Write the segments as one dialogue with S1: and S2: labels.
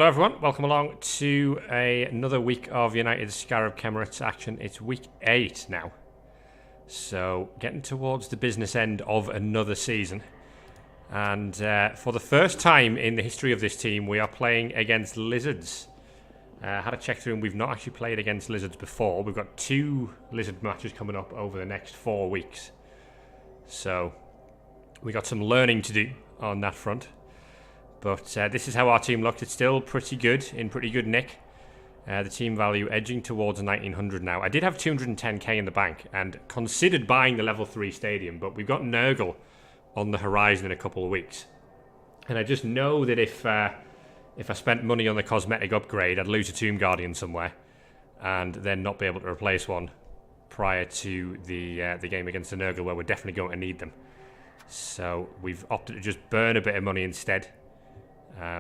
S1: Hello everyone, welcome along to another week of United Scarab Khemirates action. It's week 8 now, so getting towards the business end of another season. And for the first time in the history of this team, we are playing against Lizards. Had a check through and we've not actually played against Lizards before. We've got 2 Lizard matches coming up over the next 4 weeks. So we got some learning to do on that front. But this is how our team looked. It's still pretty good, in pretty good nick. The team value edging towards 1900 now. I did have 210k in the bank and considered buying the level 3 stadium, but we've got Nurgle on the horizon in a couple of weeks. And I just know that if I spent money on the cosmetic upgrade, I'd lose a Tomb Guardian somewhere and then not be able to replace one prior to the game against the Nurgle, where we're definitely going to need them. So we've opted to just burn a bit of money instead.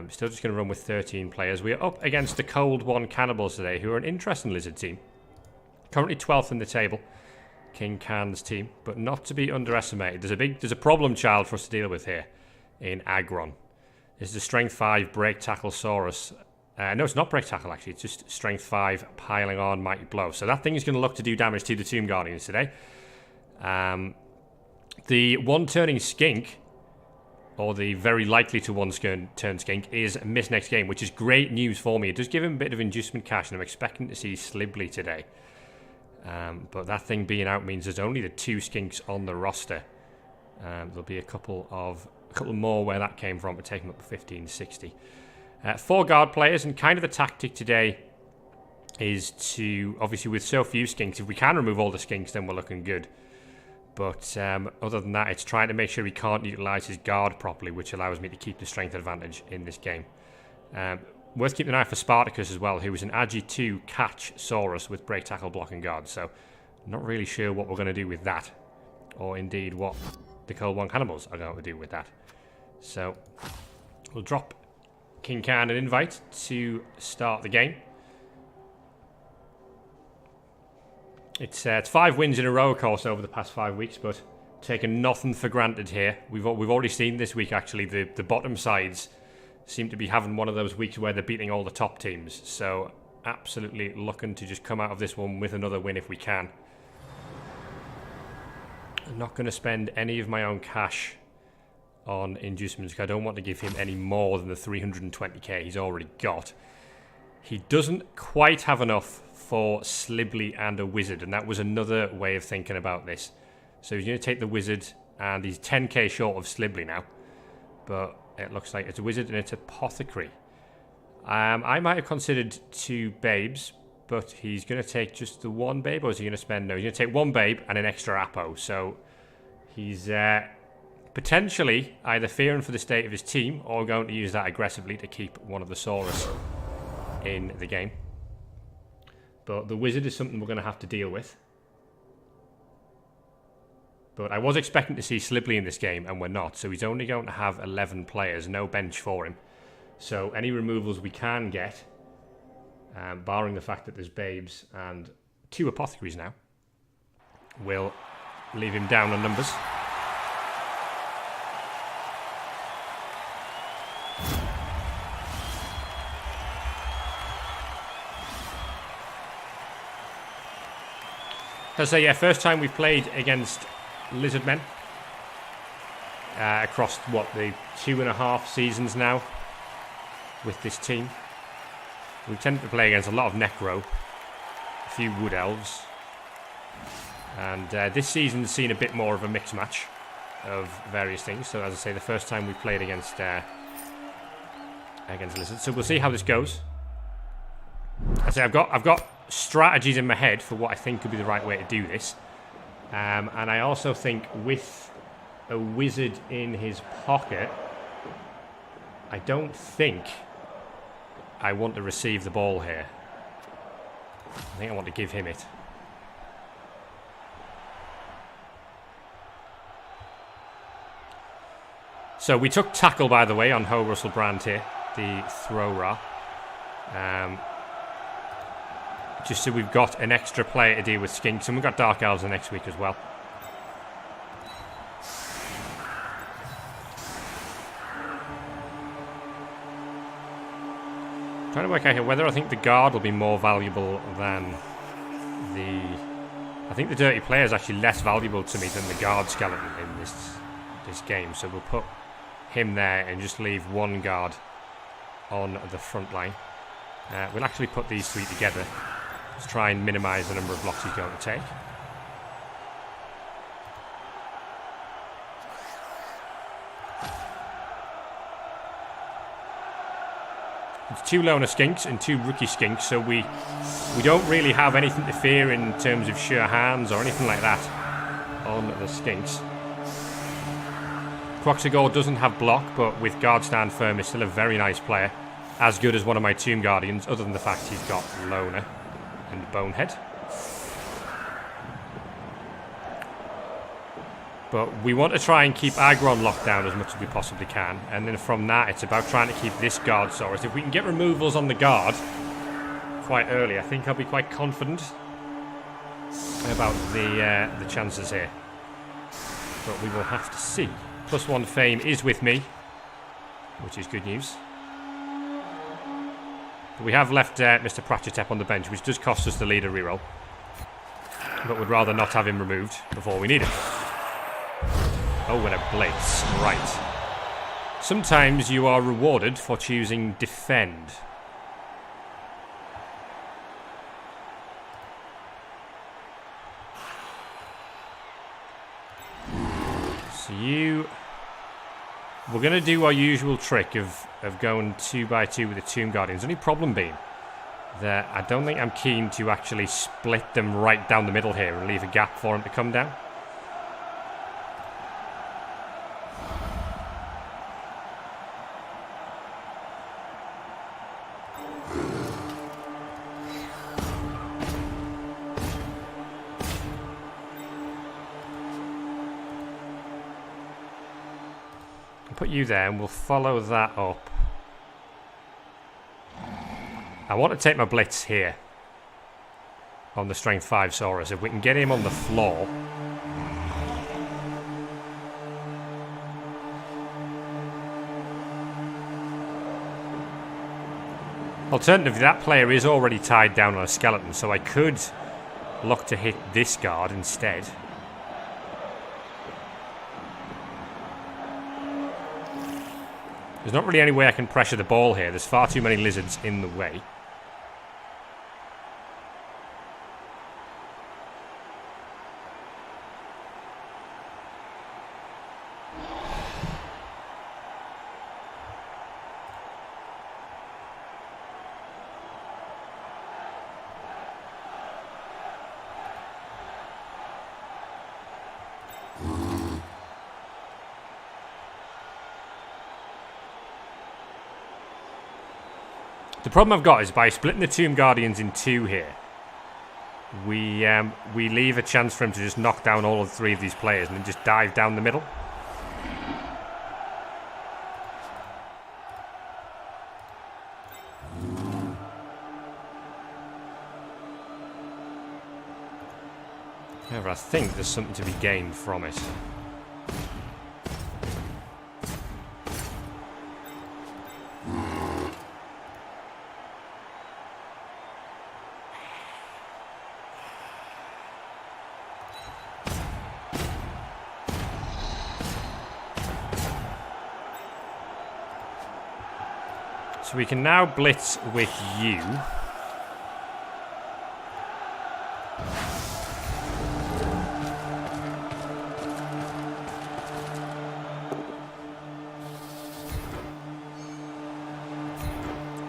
S1: Still just going to run with 13 players. We are up against the Cold One Cannibals today, who are an interesting Lizard team. Currently 12th in the table, King Khan's team, but not to be underestimated. There's a problem child for us to deal with here in Agron. This is a Strength 5 Break Tackle Saurus. No, it's not Break Tackle actually, it's just Strength 5 Piling On Mighty Blow. So that thing is going to look to do damage to the Tomb Guardians today. The one-turning Skink, or the very likely to one-turn Skink, is miss next game, which is great news for me. It does give him a bit of inducement cash, and I'm expecting to see Slibbly today. But that thing being out means there's only the 2 Skinks on the roster. There'll be a couple more where that came from, but take him up to 1560. 4 guard players, and kind of the tactic today is to, obviously with so few Skinks, if we can remove all the Skinks, then we're looking good. But other than that, it's trying to make sure he can't utilise his guard properly, which allows me to keep the strength advantage in this game. Worth keeping an eye for Spartacus as well, who is an Agi 2 catch Saurus with break, tackle, block and guard. So not really sure what we're going to do with that, or indeed what the Cold One Cannibals are going to do with that. So we'll drop King Khan an invite to start the game. It's 5 wins in a row, of course, over the past 5 weeks, but taking nothing for granted here. We've already seen this week, actually, the bottom sides seem to be having one of those weeks where they're beating all the top teams. So absolutely looking to just come out of this one with another win if we can. I'm not going to spend any of my own cash on inducements, because I don't want to give him any more than the 320k he's already got. He doesn't quite have enough for Slibbly and a Wizard, and that was another way of thinking about this. So he's going to take the Wizard, and he's 10k short of Slibbly now, but it looks like it's a Wizard and it's Apothecary. I might have considered 2 babes, but he's going to take just the 1 babe, or is he going to spend? No, he's going to take 1 babe and an extra Apo, so he's potentially either fearing for the state of his team or going to use that aggressively to keep one of the Saurus in the game. But the Wizard is something we're going to have to deal with. But I was expecting to see Slibbly in this game, and we're not. So he's only going to have 11 players, no bench for him. So any removals we can get, barring the fact that there's babes and 2 apothecaries now, will leave him down on numbers. So yeah, first time we've played against Lizardmen across, what, the 2.5 seasons now with this team. We've tended to play against a lot of Necro, a few Wood Elves, and this season's seen a bit more of a mixed match of various things. So as I say, the first time we played against Lizards. So we'll see how this goes. I say I've got strategies in my head for what I think could be the right way to do this, and I also think with a Wizard in his pocket, I don't think I want to receive the ball here. I think I want to give him it. So we took tackle, by the way, on Ho Russell Brand here, the thrower. Just so we've got an extra player to deal with Skinks, and we've got Dark Elves the next week as well. Trying to work out here whether I think the guard will be more valuable than the... I think the dirty player is actually less valuable to me than the guard skeleton in this game. So we'll put him there and just leave one guard on the front line. We'll actually put these three together to try and minimise the number of blocks he's going to take. It's 2 loner skinks and 2 rookie skinks, so we don't really have anything to fear in terms of sure hands or anything like that on the skinks. Croxagore doesn't have block, but with guard stand firm is still a very nice player. As good as one of my Tomb Guardians, other than the fact he's got loner and bonehead. But we want to try and keep aggro on lockdown as much as we possibly can. And then from that, it's about trying to keep this guard Saurus. If we can get removals on the guard quite early, I think I'll be quite confident about the chances here. But we will have to see. +1 fame is with me, which is good news. But we have left Mr. Pratchetep on the bench, which does cost us the leader reroll. But would rather not have him removed before we need it. Oh, and a blitz. Right. Sometimes you are rewarded for choosing defend. So we're going to do our usual trick of going 2x2 with the Tomb Guardians. Only problem being that I don't think I'm keen to actually split them right down the middle here and leave a gap for them to come down. Put you there and we'll follow that up. I want to take my blitz here on the strength 5 Saurus. If we can get him on the floor. Alternatively, that player is already tied down on a skeleton, so I could look to hit this guard instead. There's not really any way I can pressure the ball here. There's far too many lizards in the way. The problem I've got is by splitting the Tomb Guardians in 2 here, we leave a chance for him to just knock down all 3 of these players and then just dive down the middle. However, I think there's something to be gained from it. So we can now blitz with you.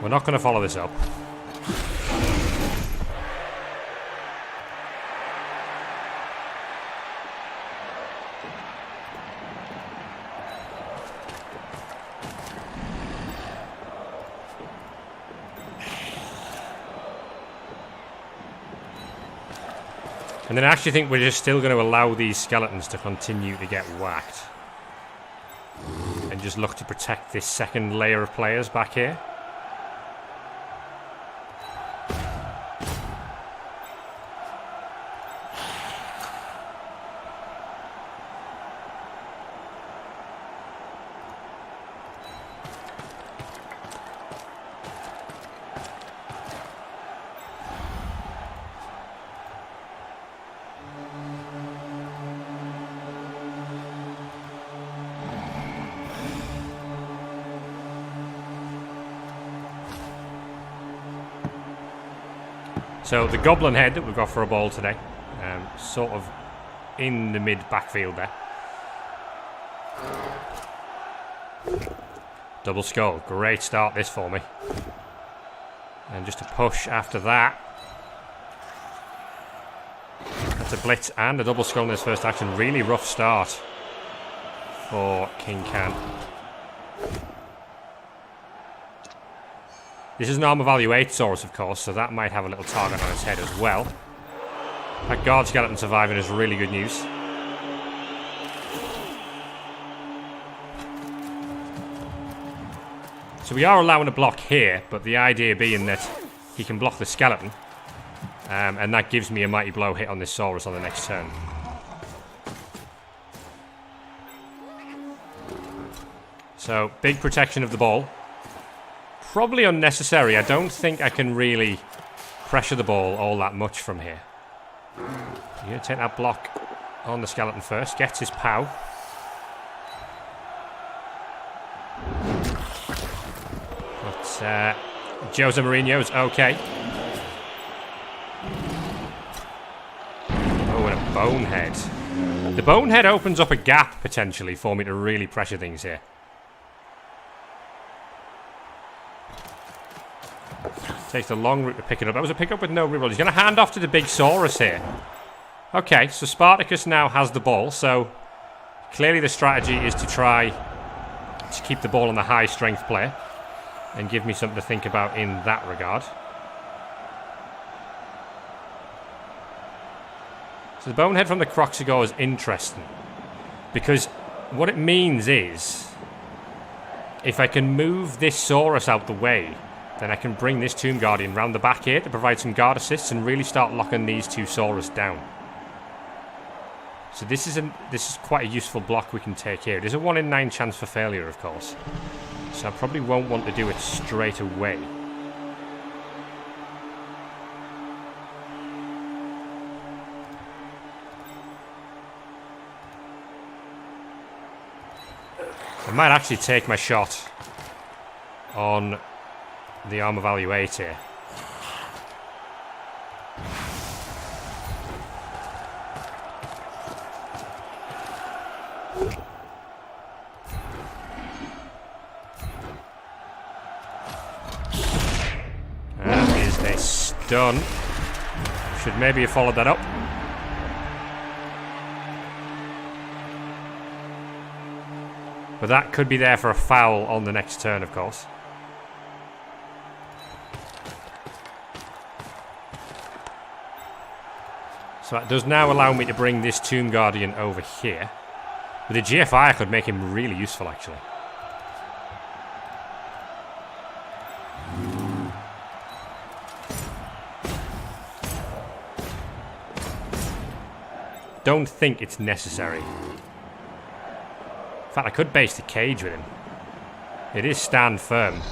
S1: We're not going to follow this up. And then I actually think we're just still going to allow these skeletons to continue to get whacked. And just look to protect this second layer of players back here. So the goblin head that we've got for a ball today, sort of in the mid backfield there. Double skull, great start this for me. And just a push after that. That's a blitz and a double skull in his first action. Really rough start for King Can. This is an armor value 8 Saurus, of course, so that might have a little target on its head as well. That guard skeleton surviving is really good news. So we are allowing a block here, but the idea being that he can block the skeleton. And that gives me a mighty blow hit on this Saurus on the next turn. So, big protection of the ball. Probably unnecessary. I don't think I can really pressure the ball all that much from here. You're going to take that block on the skeleton first. Gets his POW. But Jose Mourinho's okay. Oh, and a bonehead. The bonehead opens up a gap, potentially, for me to really pressure things here. Takes the long route to pick it up. That was a pickup with no reroll. He's going to hand off to the big Saurus here. Okay, so Spartacus now has the ball, so clearly the strategy is to try to keep the ball on the high strength player and give me something to think about in that regard. So the bonehead from the Croxigor is interesting, because what it means is if I can move this Saurus out the way, then I can bring this Tomb Guardian round the back here to provide some guard assists and really start locking these two Saurus down. So this is quite a useful block we can take here. It is a 1 in 9 chance for failure, of course. So I probably won't want to do it straight away. I might actually take my shot on the armor value 8 here. And is this done? Should maybe have followed that up. But that could be there for a foul on the next turn, of course. So that does now allow me to bring this Tomb Guardian over here. With a GFI, I could make him really useful, actually. Don't think it's necessary. In fact, I could base the cage with him. It is stand firm.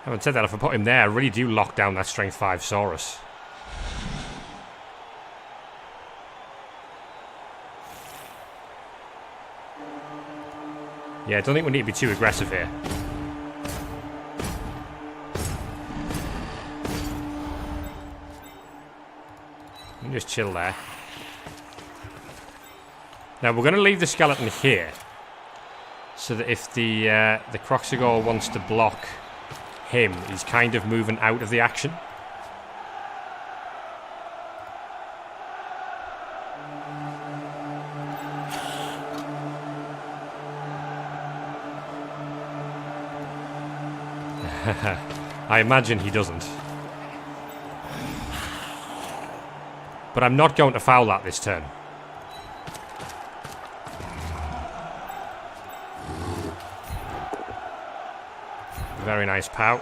S1: Having said that, if I put him there, I really do lock down that Strength 5 Saurus. Yeah, I don't think we need to be too aggressive here. You can just chill there. Now, we're going to leave the skeleton here, so that if the Croxigor wants to block him, he's kind of moving out of the action. I imagine he doesn't. But I'm not going to foul that this turn. Very nice POW.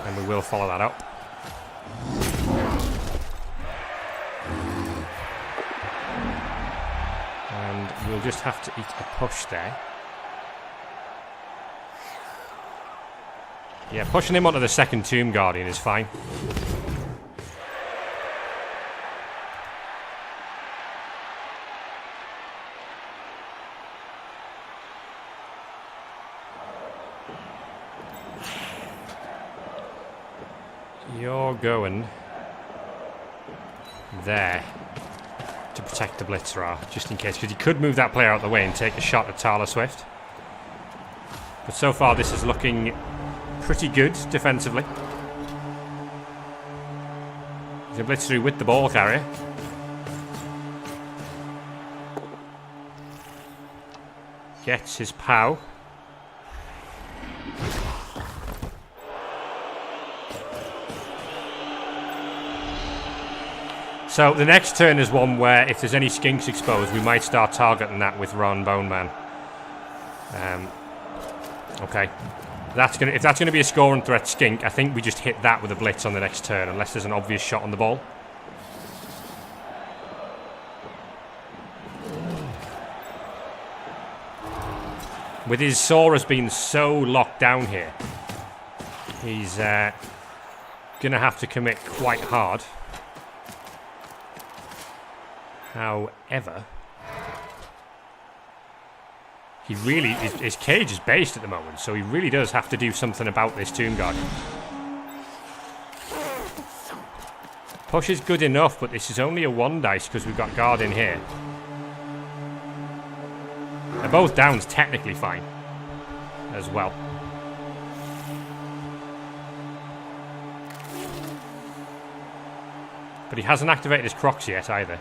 S1: And we will follow that up. And we'll just have to eat a push there. Yeah, pushing him onto the second Tomb Guardian is fine. You're going there to protect the Blitzer, just in case, because he could move that player out of the way and take a shot at Taylor Swift. But so far this is looking pretty good defensively. He's a blitz through with the ball carrier. Gets his POW. So the next turn is one where if there's any skinks exposed, we might start targeting that with Ron Boneman. Okay. If that's gonna be a scoring threat skink, I think we just hit that with a blitz on the next turn, unless there's an obvious shot on the ball. With his Saurus being so locked down here, he's gonna have to commit quite hard. However, he really his cage is based at the moment, so he really does have to do something about this Tomb Guardian. Push is good enough, but this is only a 1 dice because we've got guard in here. They're both downs technically fine as well. But he hasn't activated his Crocs yet either.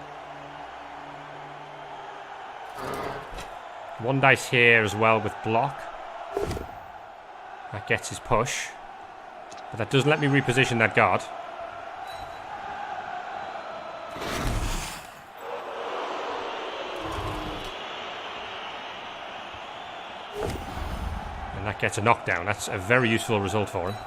S1: 1 dice here as well with block. That gets his push. But that doesn't let me reposition that guard. And that gets a knockdown. That's a very useful result for him.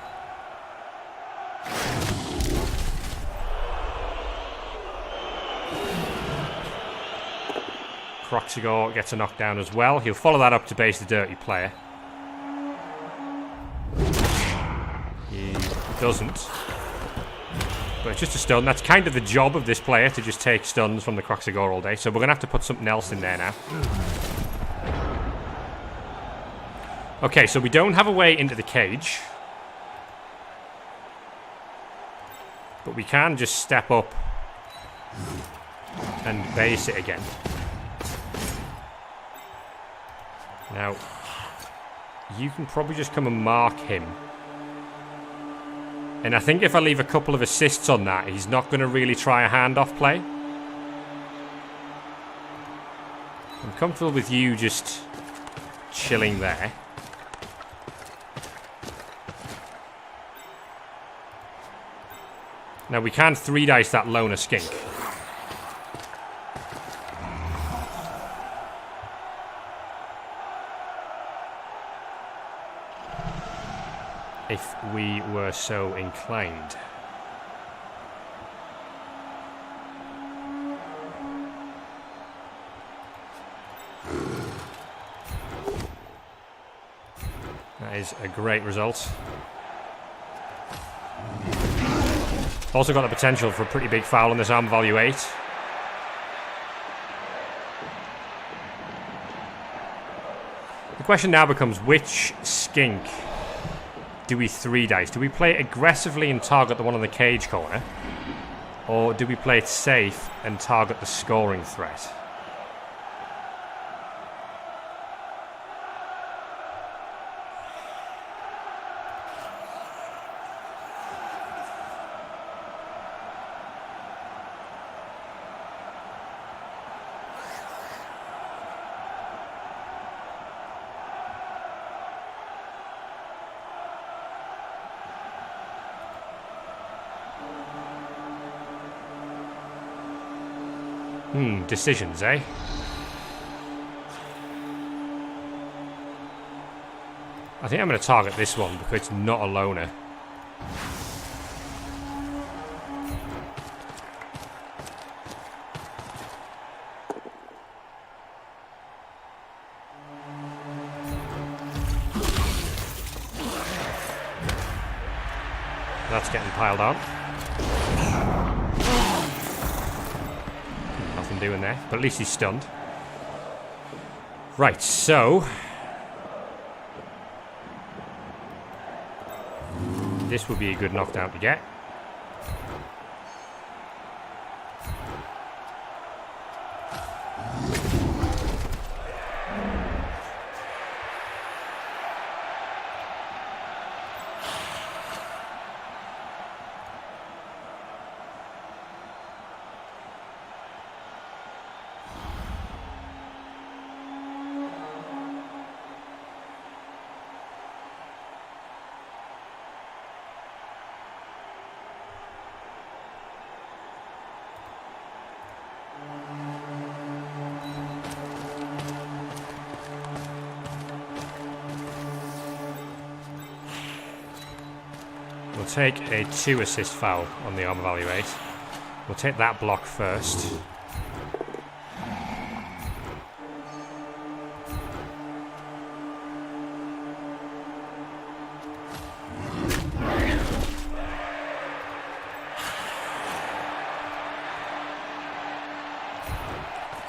S1: Croxigor gets a knockdown as well. He'll follow that up to base the dirty player. He doesn't. But it's just a stun. That's kind of the job of this player, to just take stuns from the Croxigor all day. So we're going to have to put something else in there now. Okay, so we don't have a way into the cage. But we can just step up and base it again. Now, you can probably just come and mark him. And I think if I leave a couple of assists on that, he's not going to really try a handoff play. I'm comfortable with you just chilling there. Now, we can 3-dice that loner skink. If we were so inclined. That is a great result. Also got the potential for a pretty big foul on this arm value 8. The question now becomes, which skink do we 3-dice? Do we play it aggressively and target the one on the cage corner? Or do we play it safe and target the scoring threat? Decisions, eh? I think I'm going to target this one because it's not a loner. That's getting piled on. Nothing doing there, but at least he's stunned. Right, so this would be a good knockdown to get. We'll take a 2 assist foul on the armor value 8. We'll take that block first.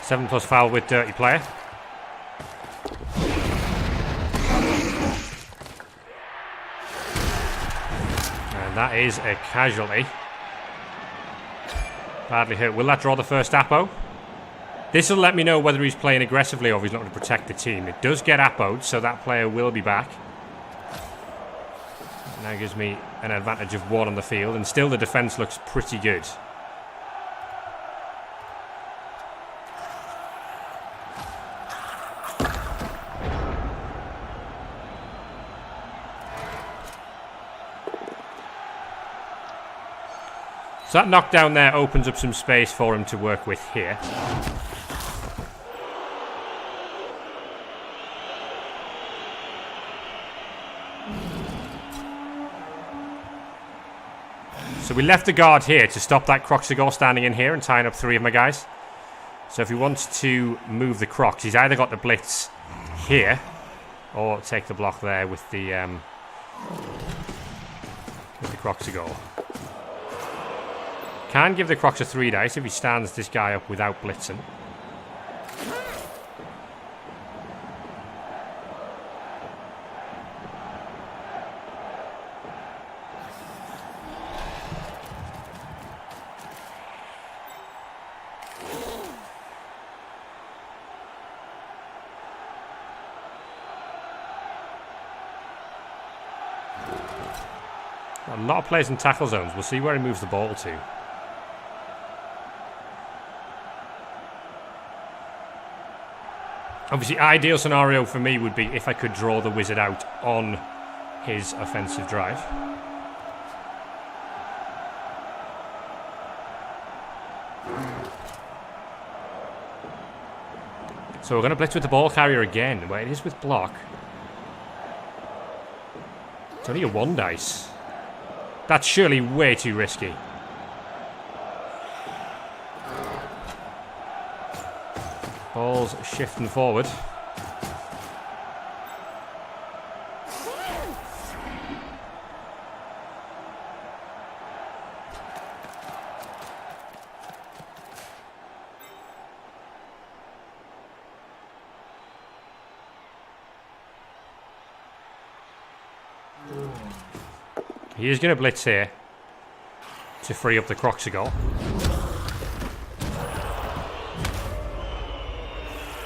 S1: Seven plus foul with dirty player. That is a casualty. Badly hurt. Will that draw the first Apo? This will let me know whether he's playing aggressively or if he's not going to protect the team. It does get Apo'd, so that player will be back. Now gives me an advantage of 1 on the field, and still the defense looks pretty good. So that knockdown there opens up some space for him to work with here. So we left the guard here to stop that Croxigor standing in here and tying up 3 of my guys. So if he wants to move the Crocs, he's either got the blitz here or take the block there with the Croxigor. Can give the Crocs a 3 dice if he stands this guy up without blitzing. A lot of players in tackle zones. We'll see where he moves the ball to. Obviously, ideal scenario for me would be if I could draw the wizard out on his offensive drive. So we're going to blitz with the ball carrier again. Where it is with block. It's only a 1 dice. That's surely way too risky. Ball's shifting forward. He is going to blitz here to free up the Croxigor.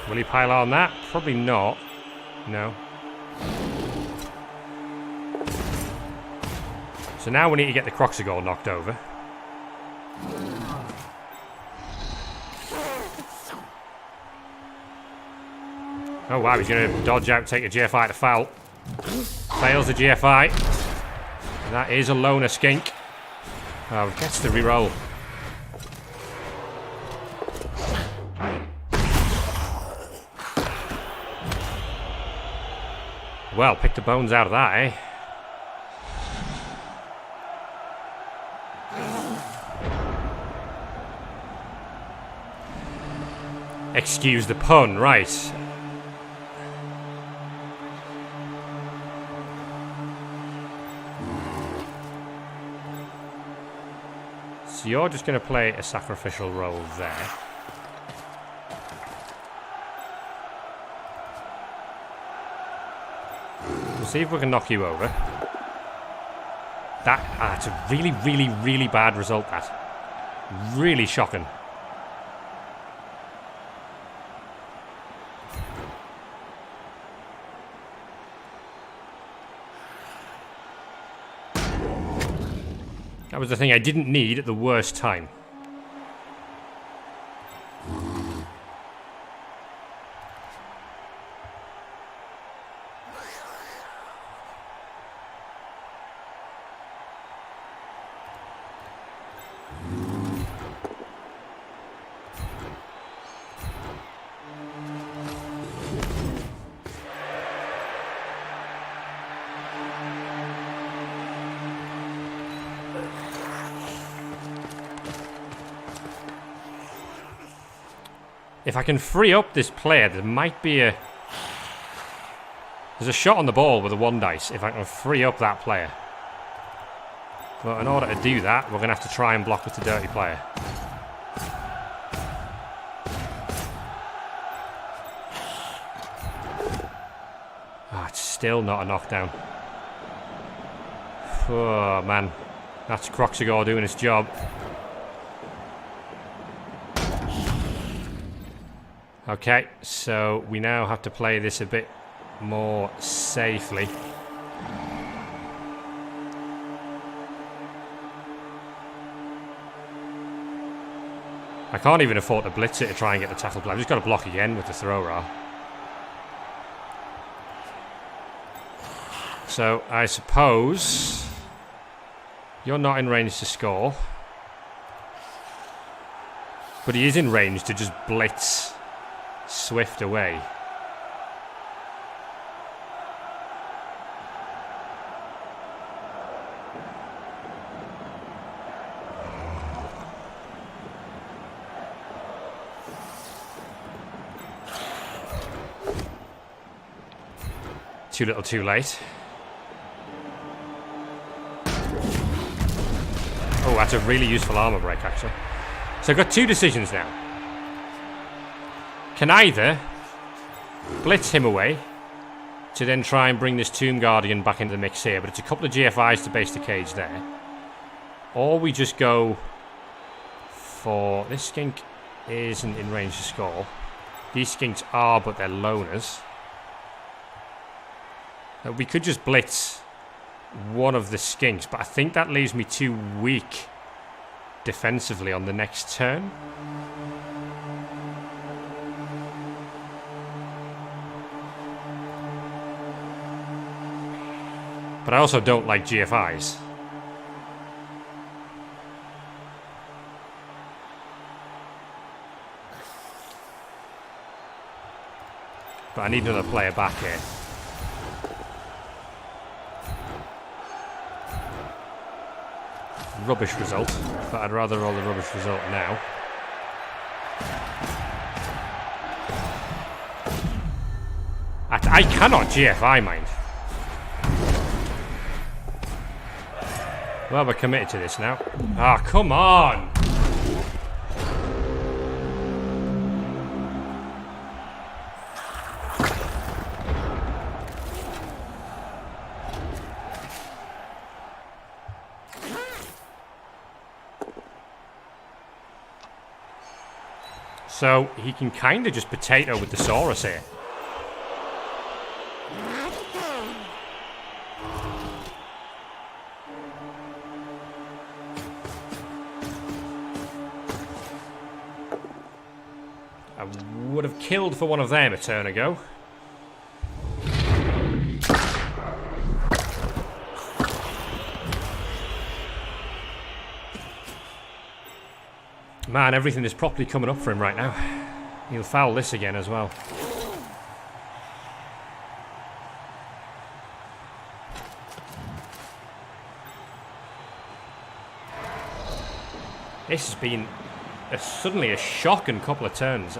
S1: Will he pile on that? Probably not. No. So now we need to get the Croxigor knocked over. Oh wow, he's going to dodge out, take a GFI to foul. Fails the GFI. That is a loner skink. Oh, gets the reroll. Well, pick the bones out of that, eh? Excuse the pun, right. So you're just going to play a sacrificial role there. We'll see if we can knock you over. That's a really, really, really bad result, that. Really shocking. That was the thing I didn't need at the worst time. If I can free up this player, there might be a... There's a shot on the ball with a 1 dice, if I can free up that player. But in order to do that, we're going to have to try and block with the dirty player. It's still not a knockdown. Oh, man. That's Croxagore doing his job. Okay, so we now have to play this a bit more safely. I can't even afford to blitz it to try and get the tackle play. I've just got to block again with the thrower. So I suppose you're not in range to score, but he is in range to just blitz Swift away. Too little, too late. Oh, that's a really useful armor break, actually. So I've got 2 decisions now. Can either blitz him away to then try and bring this Tomb Guardian back into the mix here, but it's a couple of GFIs to base the cage there. Or we just go for... This skink isn't in range to score. These skinks are, but they're loners. We could just blitz one of the skinks, but I think that leaves me too weak defensively on the next turn. But I also don't like GFIs. But I need another player back here. Rubbish result, but I'd rather roll the rubbish result now. I cannot GFI, mind. Well, we're committed to this now. Ah, come on! So, he can kind of just potato with the Saurus here. I would have killed for one of them a turn ago. Man, everything is properly coming up for him right now. He'll foul this again as well. This has been suddenly a shocking couple of turns.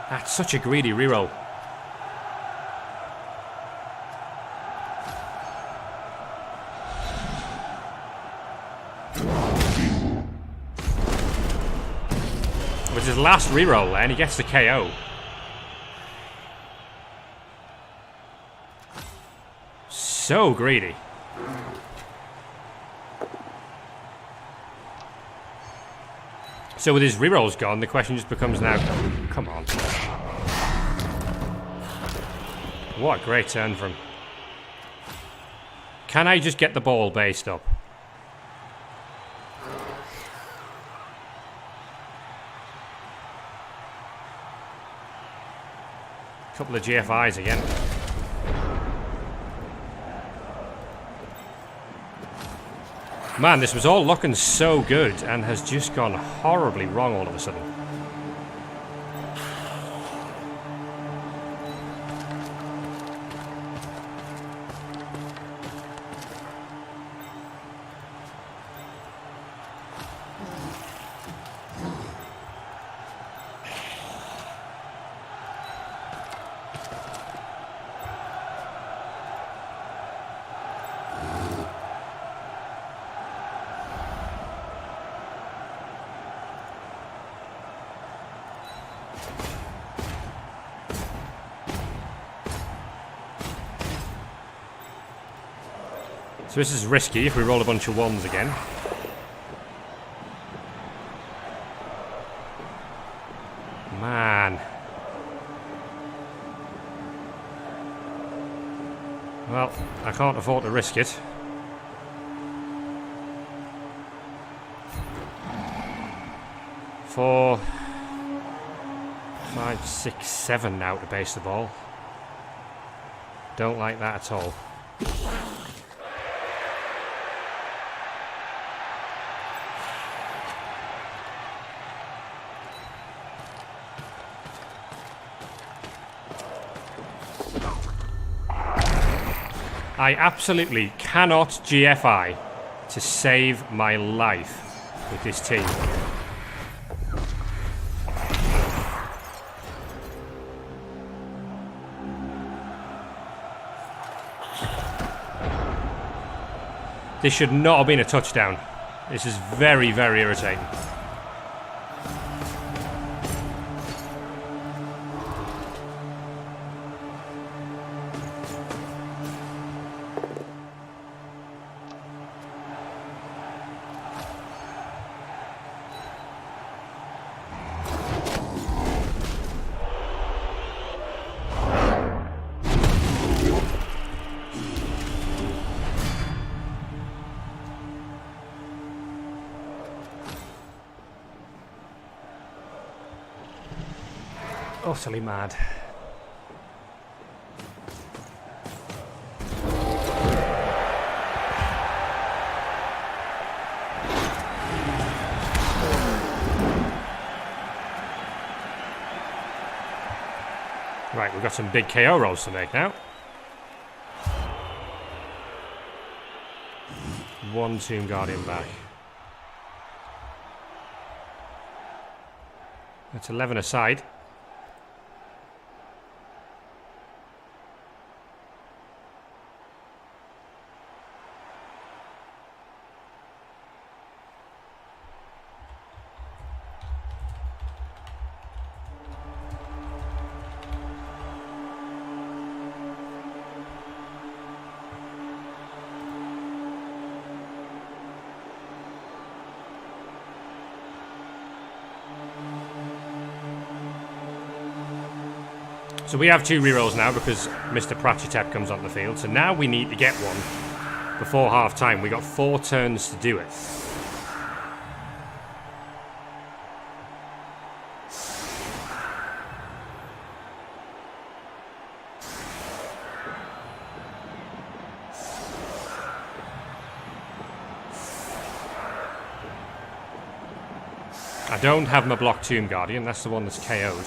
S1: That's such a greedy reroll. With his last reroll there, and he gets the KO. So greedy. So with his rerolls gone, the question just becomes now, come on. What a great turn from him. Can I just get the ball based up? Couple of GFIs again. Man, this was all looking so good and has just gone horribly wrong all of a sudden. So this is risky if we roll a bunch of ones again. Man. Well, I can't afford to risk it. Four, 5, 6, 7 now to base the ball. Don't like that at all. I absolutely cannot GFI to save my life with this team. This should not have been a touchdown. This is very, very irritating. Utterly mad. Right, we've got some big KO rolls to make now. One Tomb Guardian back. That's 11 aside. So we have 2 rerolls now because Mr. Pratchett comes on the field. So now we need to get one before half time. We got 4 turns to do it. I don't have my block Tomb Guardian. That's the one that's KO'd.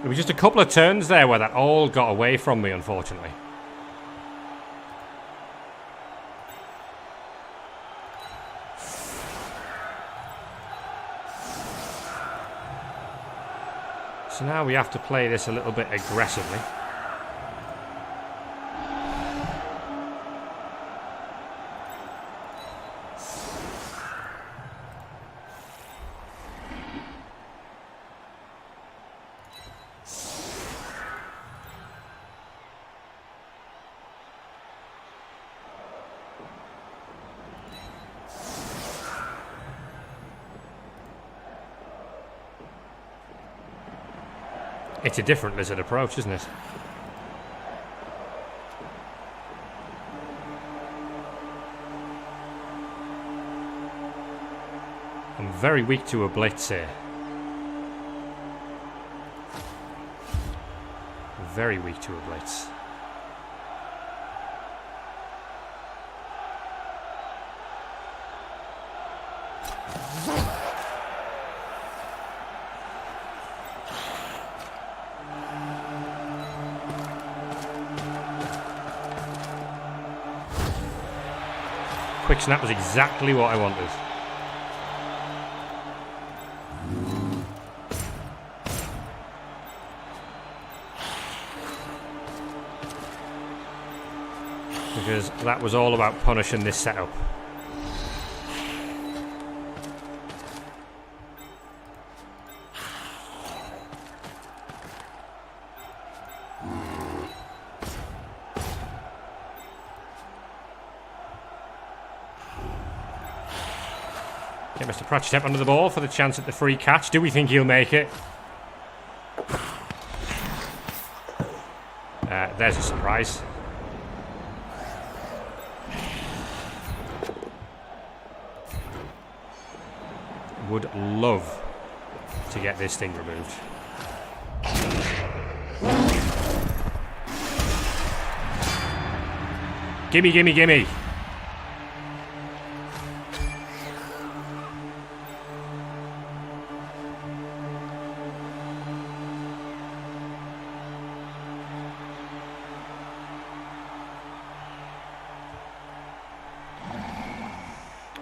S1: It was just a couple of turns there where that all got away from me, unfortunately. So now we have to play this a little bit aggressively. It's a different Lizard approach, isn't it? I'm very weak to a blitz here. Very weak to a blitz. Quick snap was exactly what I wanted. Because that was all about punishing this setup. Get Mr. Pratchett under the ball for the chance at the free catch. Do we think he'll make it? There's a surprise. Would love to get this thing removed. Gimme, gimme, gimme.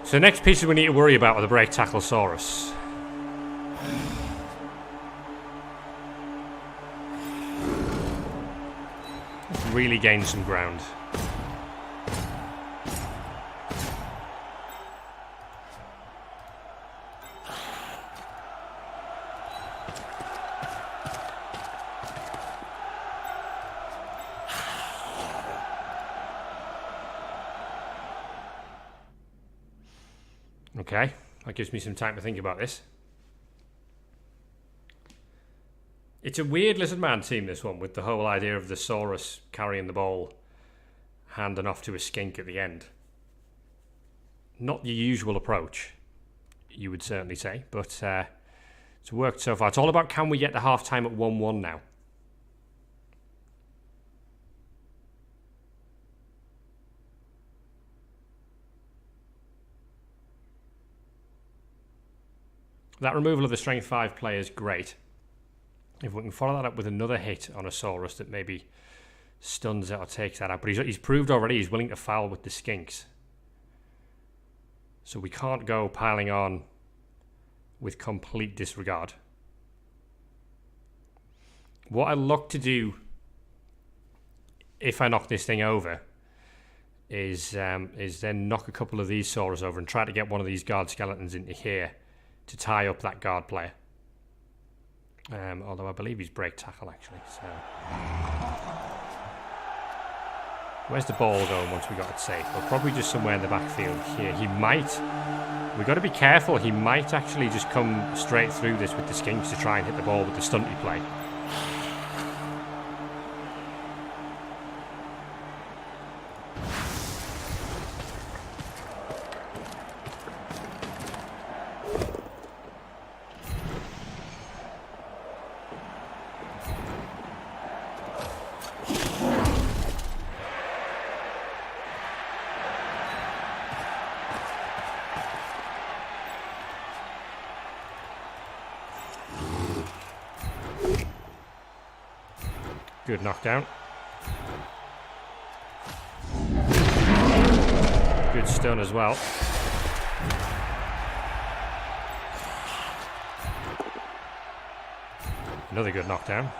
S1: So the next pieces we need to worry about are the Break Tacklesaurus. Really gain some ground. Okay, that gives me some time to think about this. It's a weird Lizardman team, this one, with the whole idea of the Saurus carrying the ball, handing off to a skink at the end. Not the usual approach, you would certainly say, but it's worked so far. It's all about, can we get the half-time at 1-1 now? That removal of the Strength 5 player is great. If we can follow that up with another hit on a Saurus that maybe stuns it or takes that out. But he's proved already he's willing to foul with the skinks. So we can't go piling on with complete disregard. What I look to do if I knock this thing over is then knock a couple of these Saurus over and try to get one of these guard skeletons into here to tie up that guard player. Although I believe he's break tackle actually. So where's the ball going once we got it safe? Well, probably just somewhere in the backfield here. He might. We've got to be careful. He might actually just come straight through this with the skinks to try and hit the ball with the stunty play. Good knockdown. Good stun as well. Another good knockdown.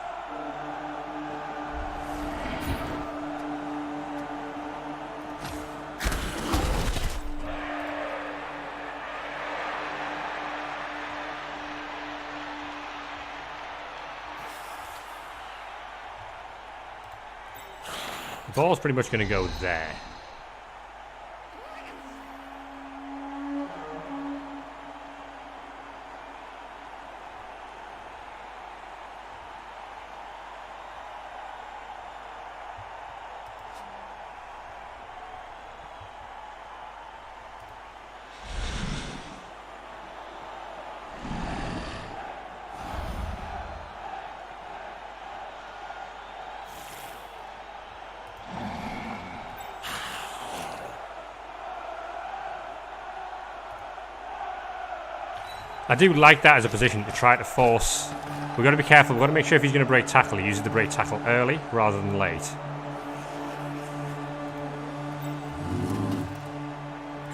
S1: The ball's pretty much going to go there. I do like that as a position to try to force. We've got to be careful. We've got to make sure if he's going to break tackle, he uses the break tackle early rather than late.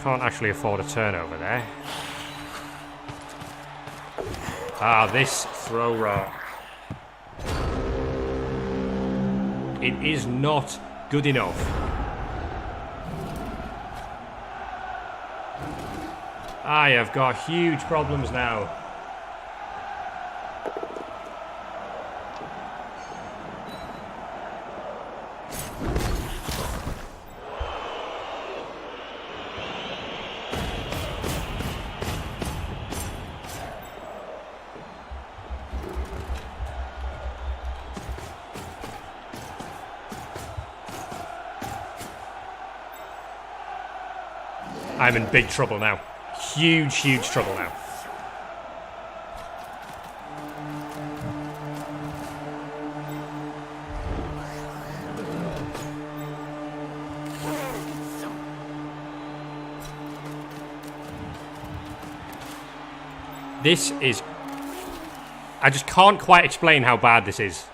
S1: Can't actually afford a turnover there. Ah, this throw rock. It is not good enough. I have got huge problems now. I'm in big trouble now. Huge, huge trouble now. This is... I just can't quite explain how bad this is.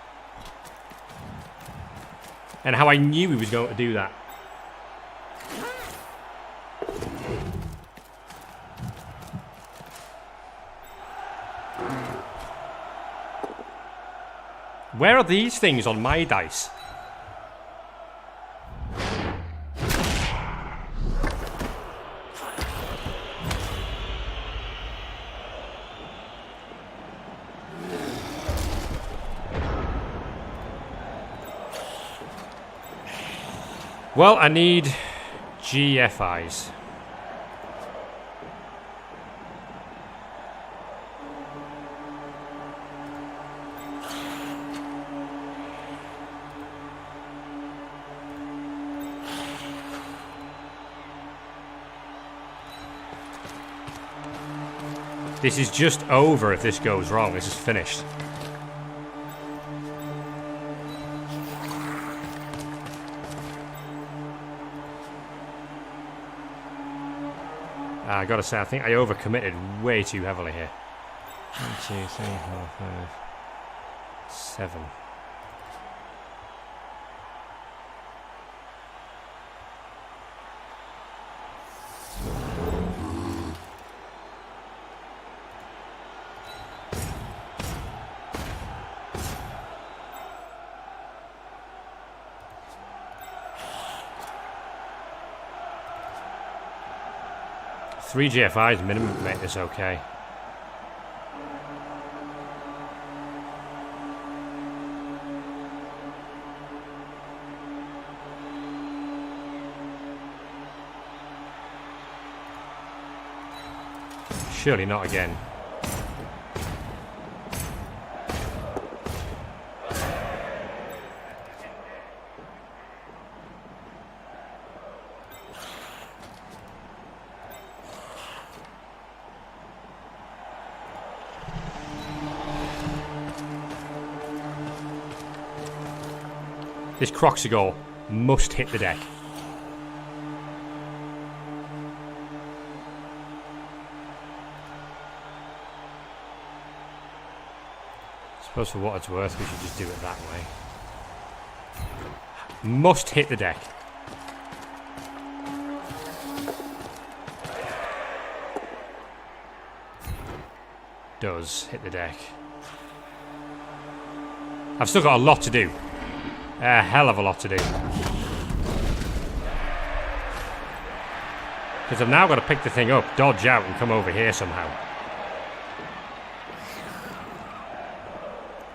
S1: And how I knew he was going to do that. Where are these things on my dice? Well, I need GFIs. This is just over if this goes wrong. This is finished. I gotta say, I think I overcommitted way too heavily here. 1, 2, 3, 4, 5, 7. Three GFIs minimum to make this okay. Surely not again. This Croxigore must hit the deck. I suppose for what it's worth, we should just do it that way. Must hit the deck. Does hit the deck. I've still got a lot to do. A hell of a lot to do. Because I've now got to pick the thing up, dodge out, and come over here somehow.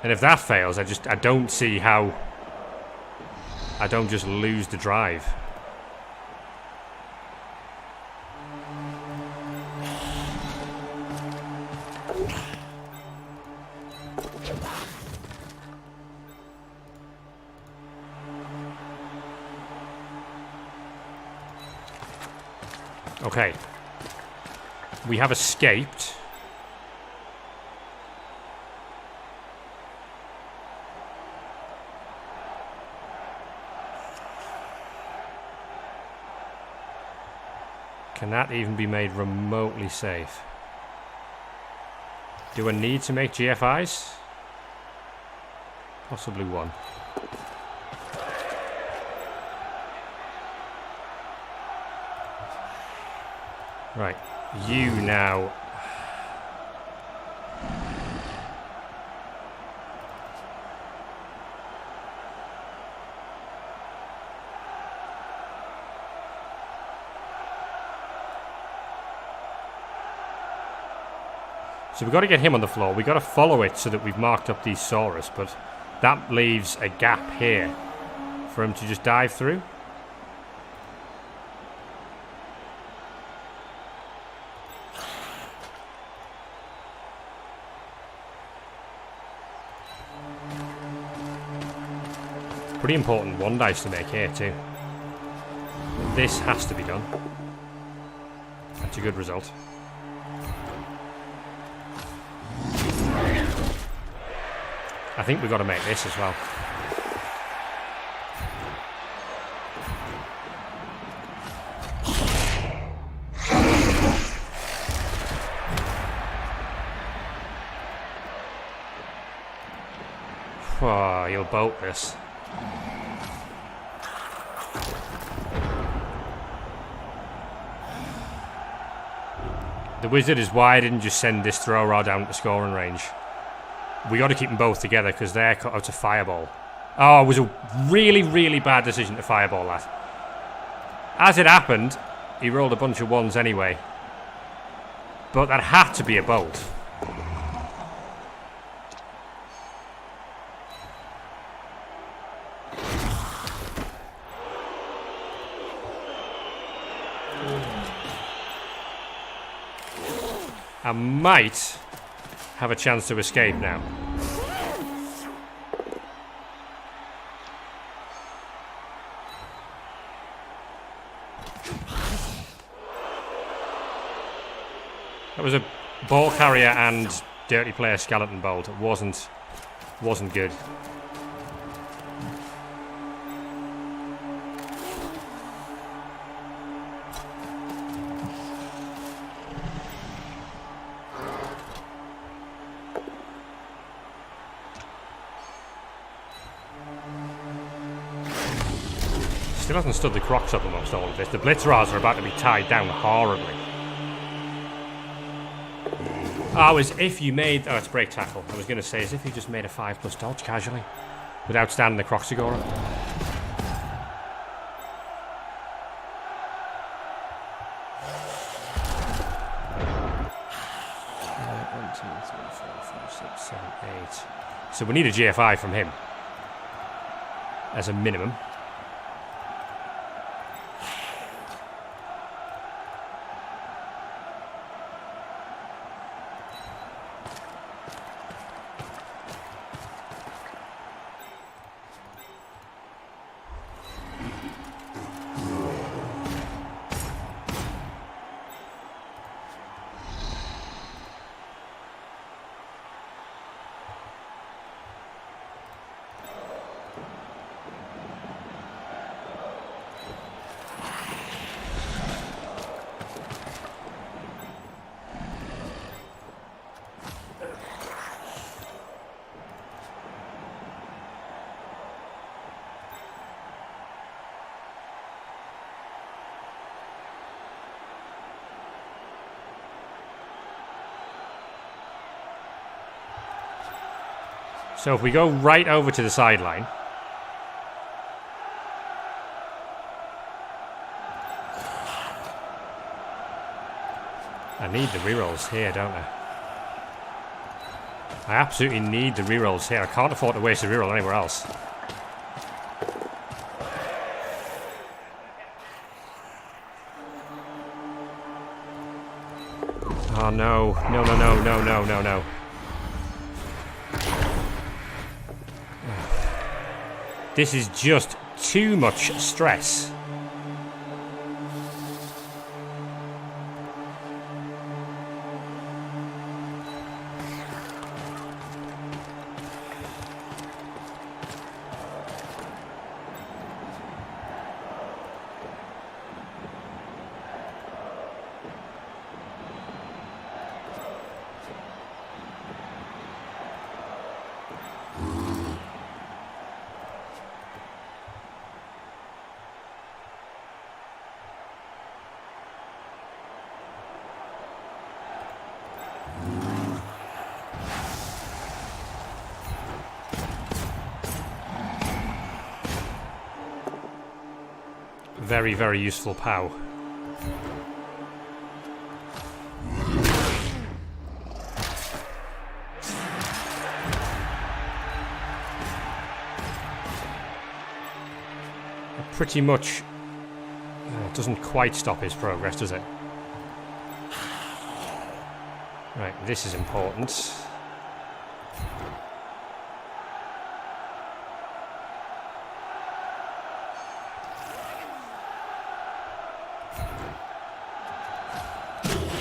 S1: And if that fails, I don't see how I don't just lose the drive. Okay. We have escaped. Can that even be made remotely safe? Do I need to make GFIs? Possibly one. Right, you now. So we've got to get him on the floor. We've got to follow it so that we've marked up these Saurus, but that leaves a gap here for him to just dive through. Pretty important one dice to make here too. This has to be done. That's a good result. I think we've got to make this as well. Oh, you'll boat this. The wizard is why I didn't just send this throw rod down to scoring range. We got to keep them both together because they're cut out to fireball. Oh, it was a really, really bad decision to fireball that. As it happened, he rolled a bunch of ones anyway. But that had to be a bolt. I might have a chance to escape now. That was a ball carrier and dirty player skeleton bolt. It wasn't good. Still hasn't stood the Crocs up amongst all of this. The Blitzrars are about to be tied down horribly. Oh, as if you made... Oh, it's break tackle. I was going to say, as if you just made a 5+ dodge casually. Without standing the Croxagora. So we need a GFI from him. As a minimum. So if we go right over to the sideline. I need the rerolls here, don't I? I absolutely need the rerolls here. I can't afford to waste a reroll anywhere else. Oh no. No, no, no, no, no, no, no. This is just too much stress. Very, very useful POW. Pretty much doesn't quite stop his progress, does it? Right, this is important.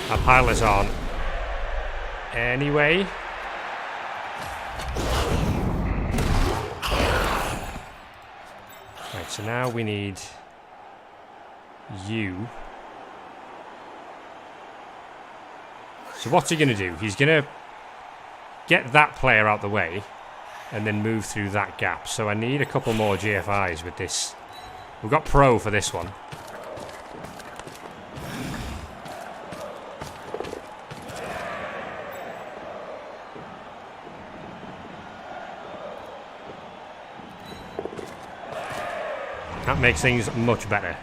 S1: I'll pile this on anyway. Right, so now we need you. So what's he going to do? He's going to get that player out the way and then move through that gap. So I need a couple more GFIs with this. We've got Pro for this one. That makes things much better.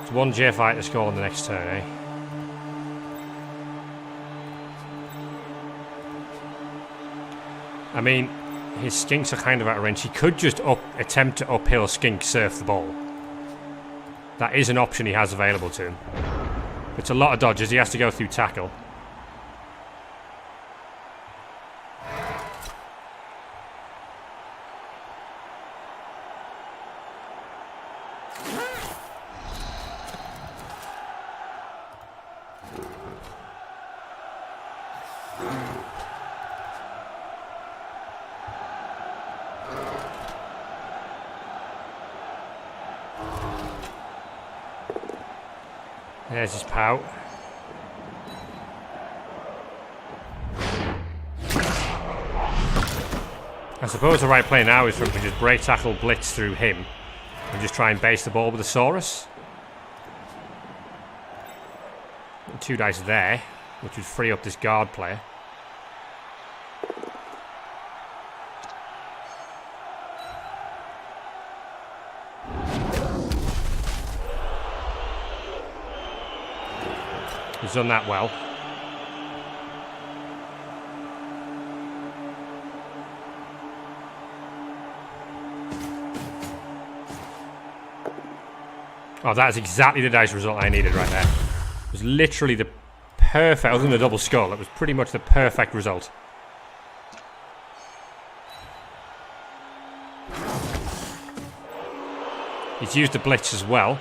S1: It's one GFI to score on the next turn, eh? I mean, his skinks are kind of out of range. He could just attempt to uphill skink surf the ball. That is an option he has available to him. It's a lot of dodges. He has to go through tackle. There's his POW. I suppose the right play now is for him to just break tackle blitz through him and just try and base the ball with the Saurus. 2 dice there, which would free up this guard player. He's done that well. Oh, that is exactly the dice result I needed right there. It was literally the perfect, other than the double skull, it was pretty much the perfect result. He's used the blitz as well.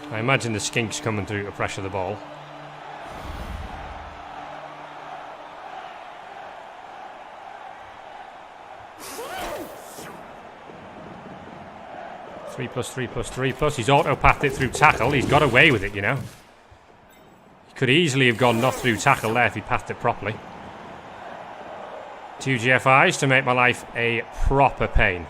S1: I imagine the skink's coming through to pressure the ball. 3+3+3+. He's auto-pathed it through tackle. He's got away with it, you know. He could easily have gone not through tackle there if he pathed it properly. 2 GFIs to make my life a proper pain.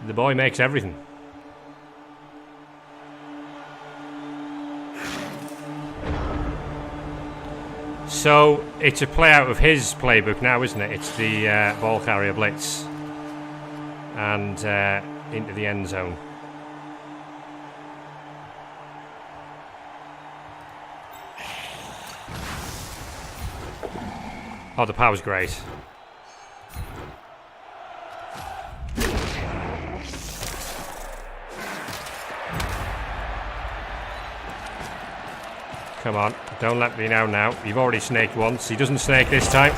S1: The boy makes everything. So, it's a play out of his playbook now, isn't it? It's the ball carrier blitz. And into the end zone. Oh, the power's great. Come on, don't let me know now. You've already snaked once. He doesn't snake this time.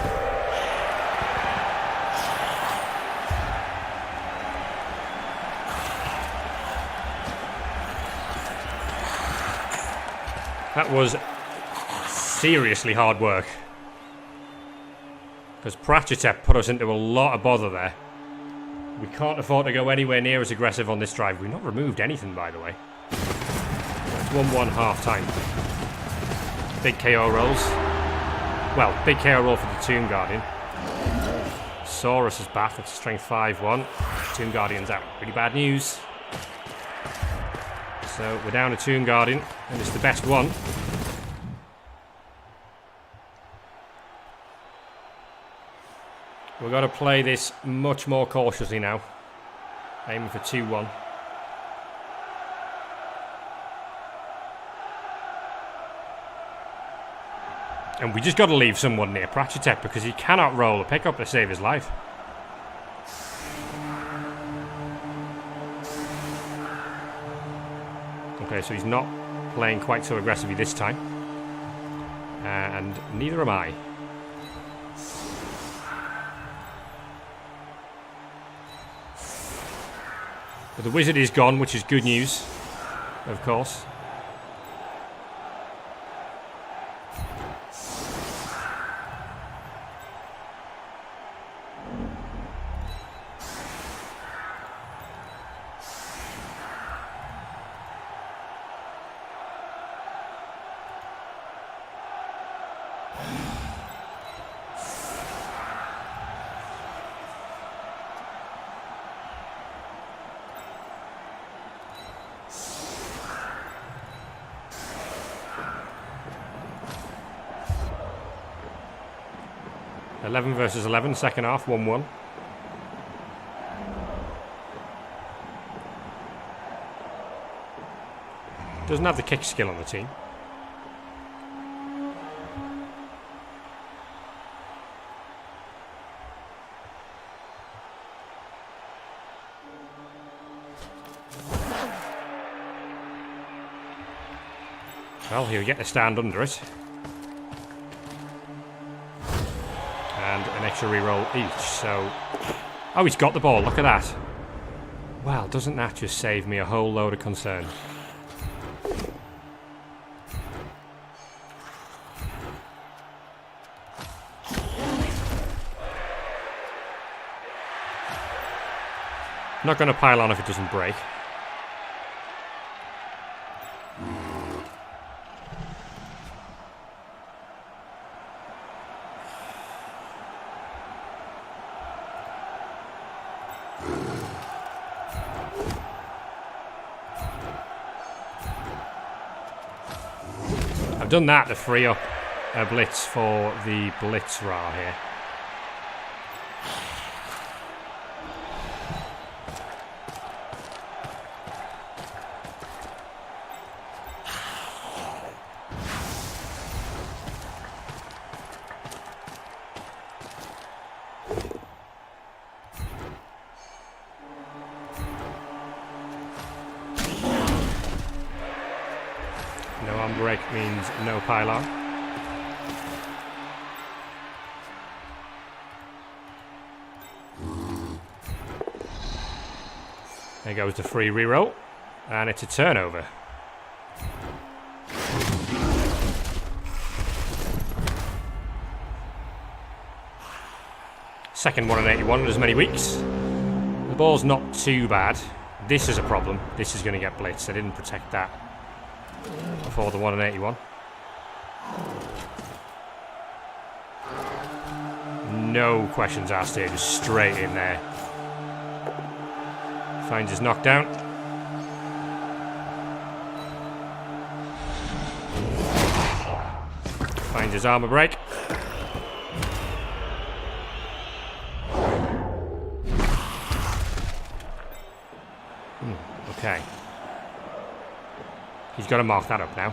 S1: That was seriously hard work. Because Pratchetep put us into a lot of bother there. We can't afford to go anywhere near as aggressive on this drive. We've not removed anything, by the way. It's 1-1 half time. Big KO rolls. Well, big KO roll for the Tomb Guardian. Saurus is back. It's strength 5-1. Tomb Guardian's out. Pretty bad news. So we're down a Tomb Guardian, and it's the best one. We've got to play this much more cautiously now. Aiming for 2-1. And we just got to leave someone near Pratchetep because he cannot roll a pickup to save his life. Okay, so he's not playing quite so aggressively this time. And neither am I. But the wizard is gone, which is good news, of course. (11 versus 11), second half, 1-1. Doesn't have the kick skill on the team. Well, he'll get to stand under it. And an extra reroll each, so... Oh, he's got the ball, look at that. Well, doesn't that just save me a whole load of concern? Not going to pile on if it doesn't break. I've done that to free up a blitz for the blitz Ra here. No arm break means no pylon. There goes the free reroll, and it's a turnover. Second one in 81 in as many weeks. The ball's not too bad. This is a problem. This is going to get blitzed. I didn't protect that before the 1 in 81. No questions asked here, just straight in there. Finds his knockdown. Finds his armor break. Okay. He's got to mark that up now.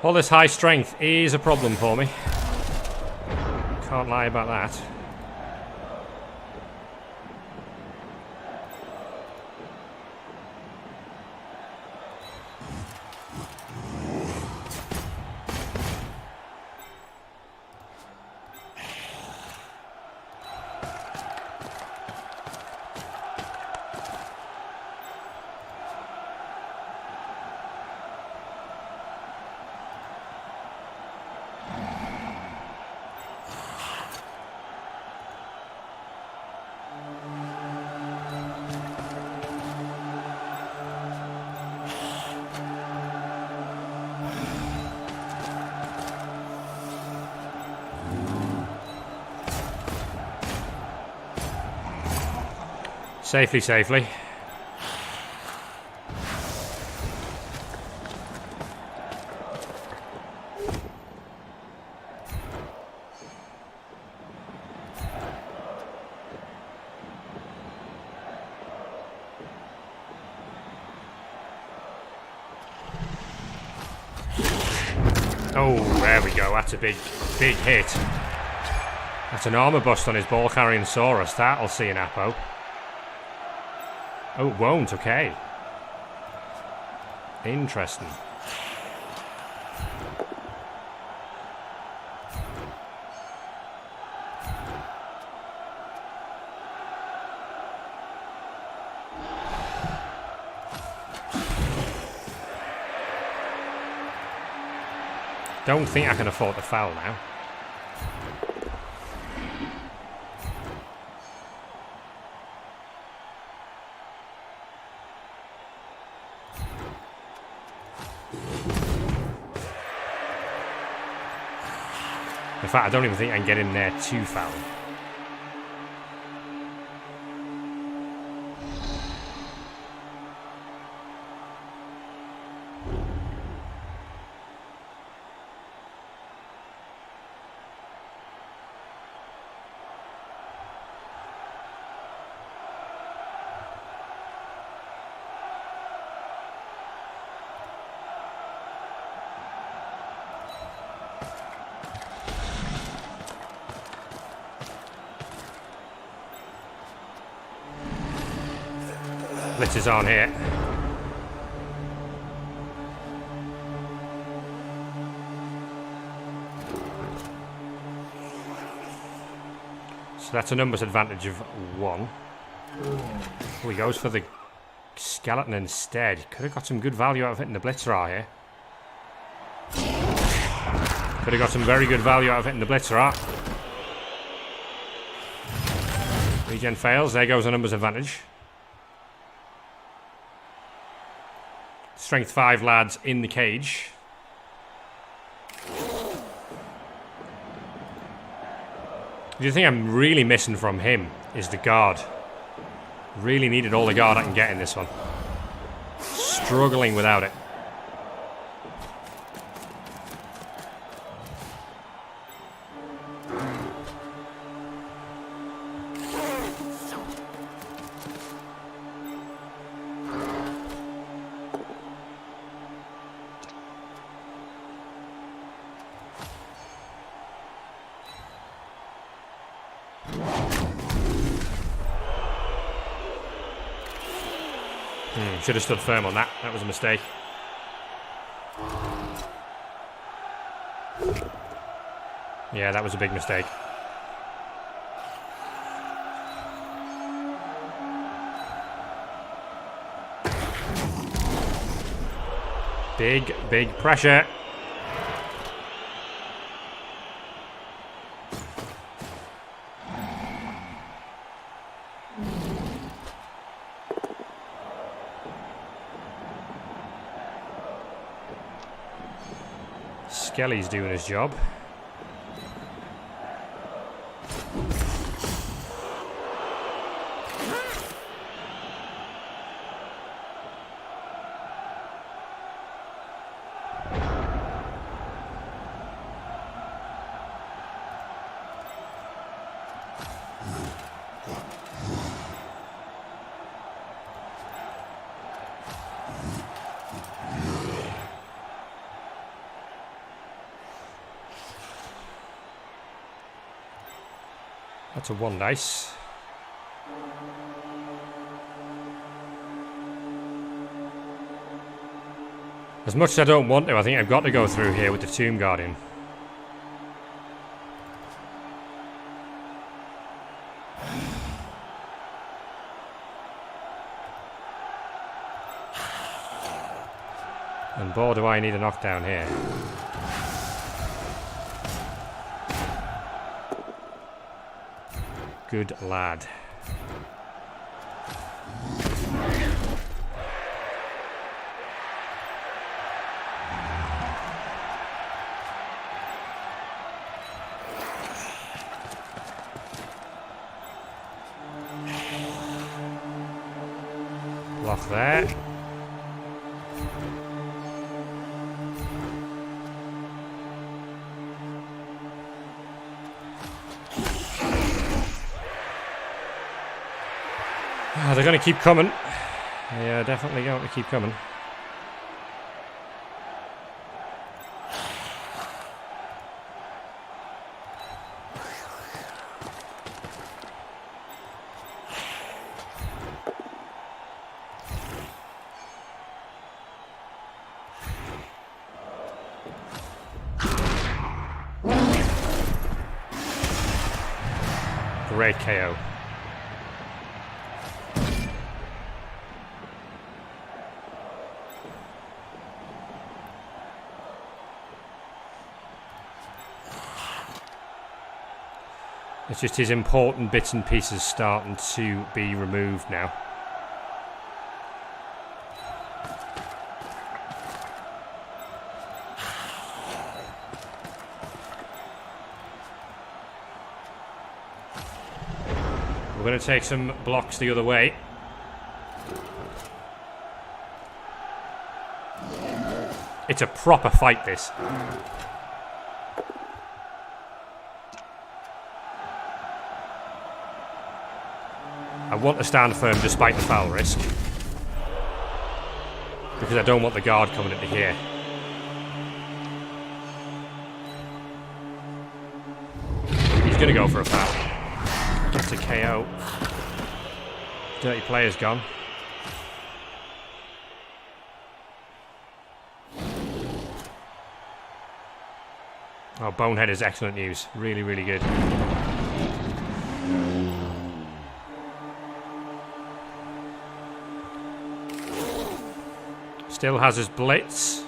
S1: All this high strength is a problem for me. Can't lie about that. Safely, safely. Oh, there we go. That's a big hit. That's an armor bust on his ball carrying Saurus. That'll see an Apo. Oh, it won't. Okay. Interesting. Don't think I can afford to foul now. In fact, I don't even think I can get in there to foul. Blitz is on here. So that's a numbers advantage of 1. Oh, he goes for the skeleton instead. Could have got some good value out of hitting the blitzer here. Could have got some very good value out of hitting the blitzer. Regen fails. There goes a numbers advantage. Strength 5 lads in the cage. The thing I'm really missing from him is the guard. Really needed all the guard I can get in this one. Struggling without it. should have stood firm on that. That was a mistake. Yeah, that was a big mistake. Big, big pressure. Skelly's doing his job. That's a 1 dice. As much as I don't want to, I think I've got to go through here with the Tomb Guardian. And boy, do I need a knockdown here. Good lad. Block there. They're going to keep coming. Yeah, definitely going to keep coming. Great KO. It's just his important bits and pieces starting to be removed now. We're going to take some blocks the other way. It's a proper fight, this. I want to stand firm despite the foul risk, because I don't want the guard coming into here. He's going to go for a foul. Gets a KO. Dirty player's gone. Oh, Bonehead is excellent news. Really, really good. Still has his blitz.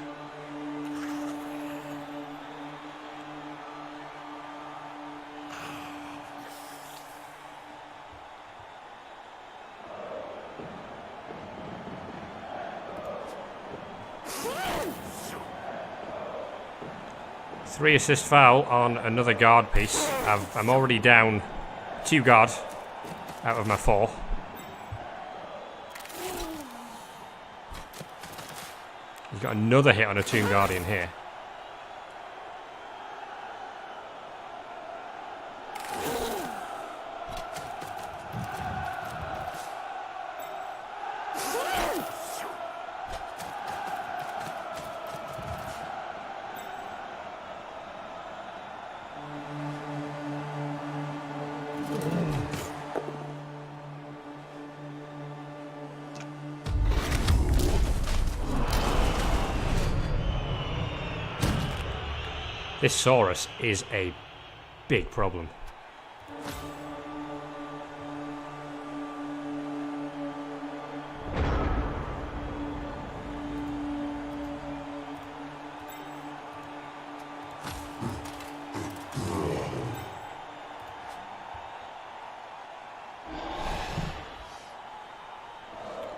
S1: Three assist foul on another guard piece. I'm already down 2 guard out of my 4. He's got another hit on a Tomb Guardian here. This Saurus is a big problem.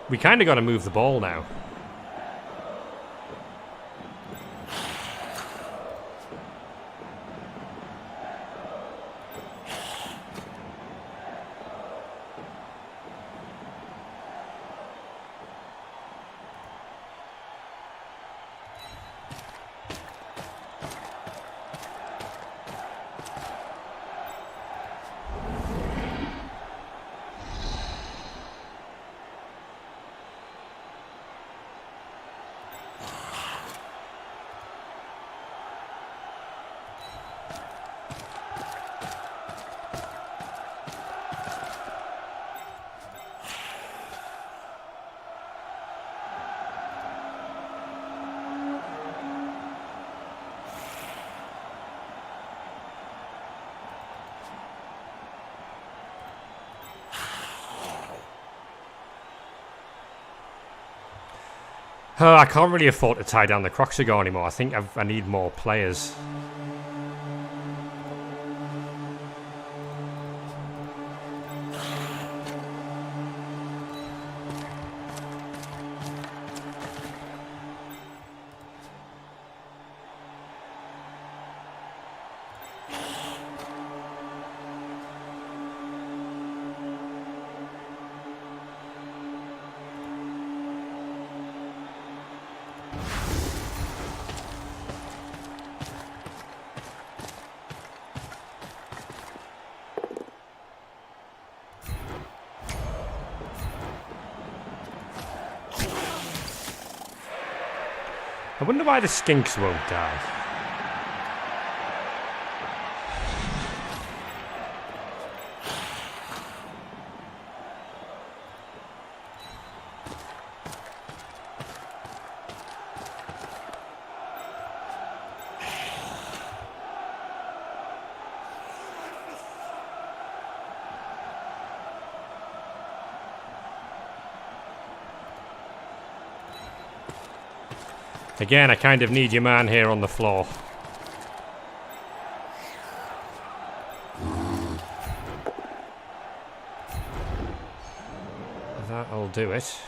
S1: We kind of got to move the ball now. I can't really afford to tie down the Croxigar anymore. I think I need more players. I wonder why the skinks won't die. Again, I kind of need your man here on the floor. That'll do it.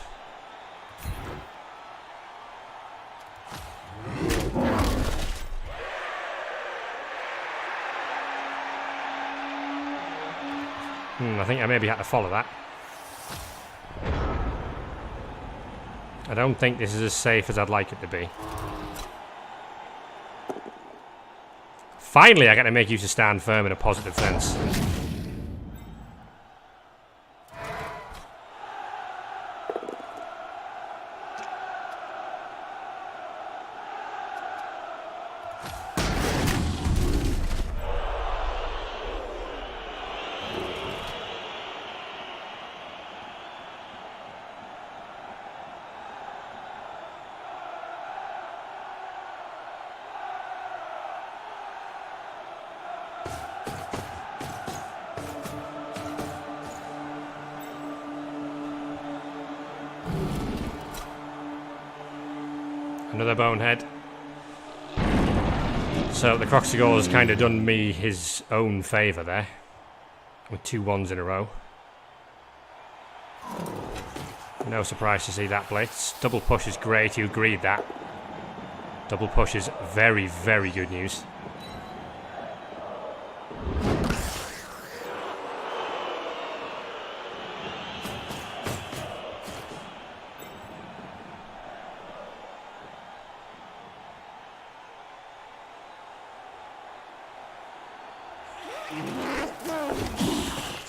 S1: I think I maybe had to follow that. I don't think this is as safe as I'd like it to be. Finally, I get to make use of stand firm in a positive sense. Another bonehead. So the Croxigar's kind of done me his own favour there. With 2 1s in a row. No surprise to see that blitz. Double push is great, you agreed that. Double push is very, very good news.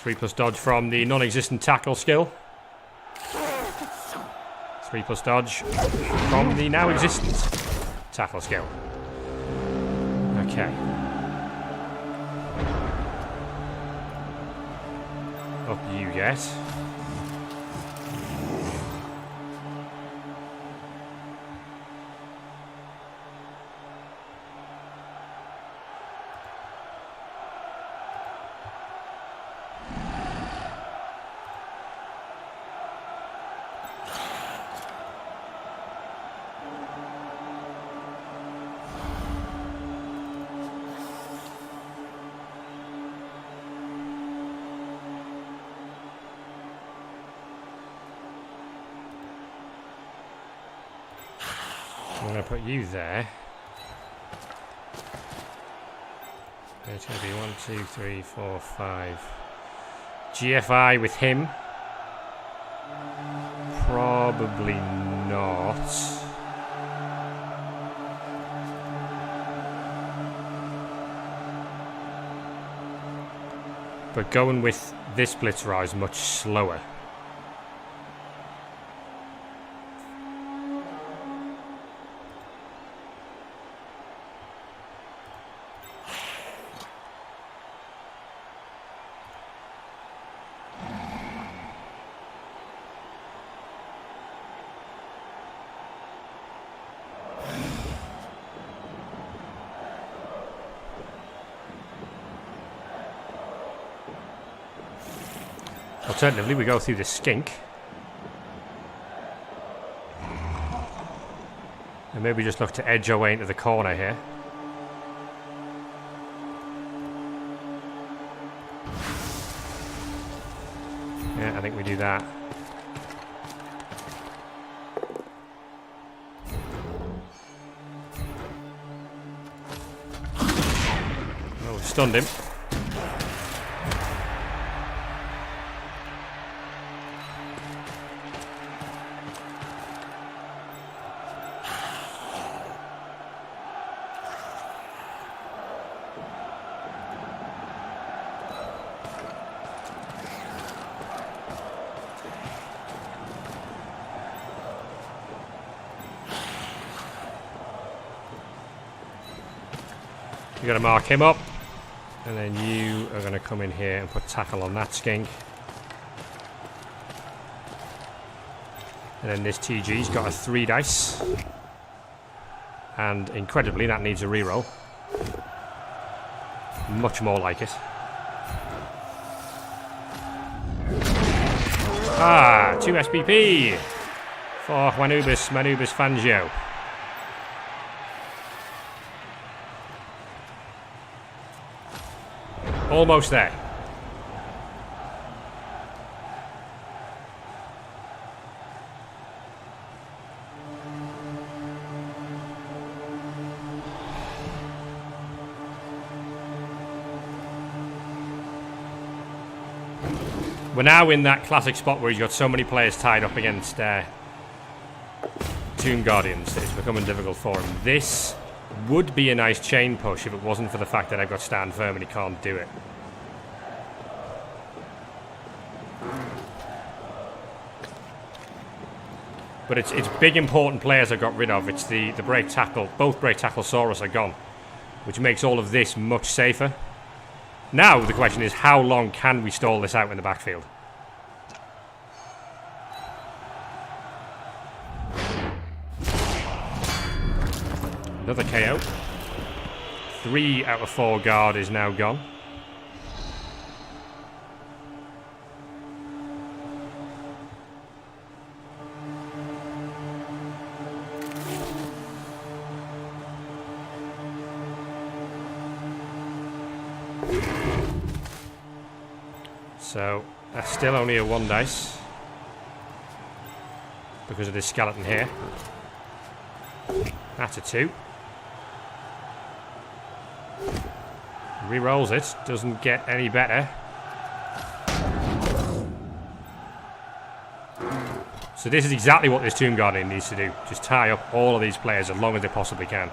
S1: +3 dodge from the non-existent tackle skill. 3+ dodge from the now existent tackle skill. Okay. Up you get. put you there. It's going to be 1, 2, 3, 4, 5. GFI with him. Probably not. But going with this Blitzer is much slower. Alternatively, we go through the skink. And maybe just look to edge our way into the corner here. Yeah, I think we do that. Oh, we stunned him. You got to mark him up, and then you are going to come in here and put tackle on that skink. And then this TG's got a 3 dice, and incredibly that needs a reroll. Much more like it. Ah, 2 SPP for Manubis Fangio. Almost there. We're now in that classic spot where he's got so many players tied up against Tomb Guardians that it's becoming difficult for him. This would be a nice chain push if it wasn't for the fact that I've got stand firm and he can't do it. But it's big important players I've got rid of. It's the break tackle. Both break tackle Saurus are gone, which makes all of this much safer. Now the question is, how long can we stall this out in the backfield? Another KO. 3 out of 4 guard is now gone. So that's still only a 1 dice because of this skeleton here. That's a 2. Rerolls it, doesn't get any better. So this is exactly what this Tomb Guardian needs to do. Just tie up all of these players as long as they possibly can.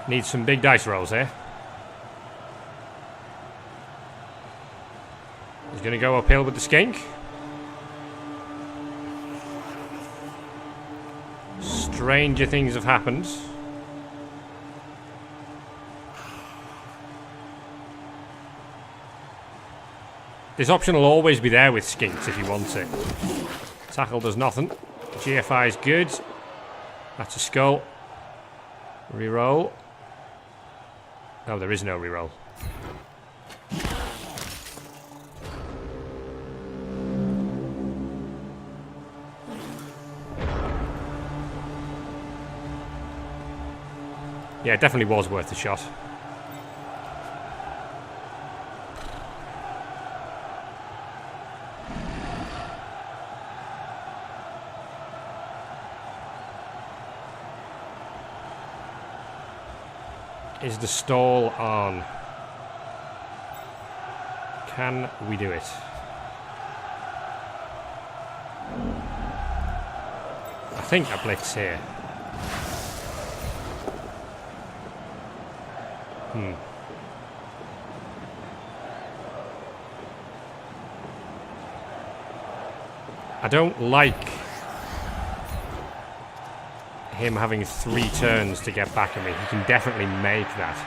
S1: Needs some big dice rolls here. He's going to go uphill with the skink. Stranger things have happened. This option will always be there with skinks if you want it. Tackle does nothing. GFI is good. That's a skull. Reroll. Oh, there is no reroll. Yeah, it definitely was worth the shot. Is the stall on? Can we do it? I think I blitz here. I don't like him having 3 turns to get back at me. He can definitely make that.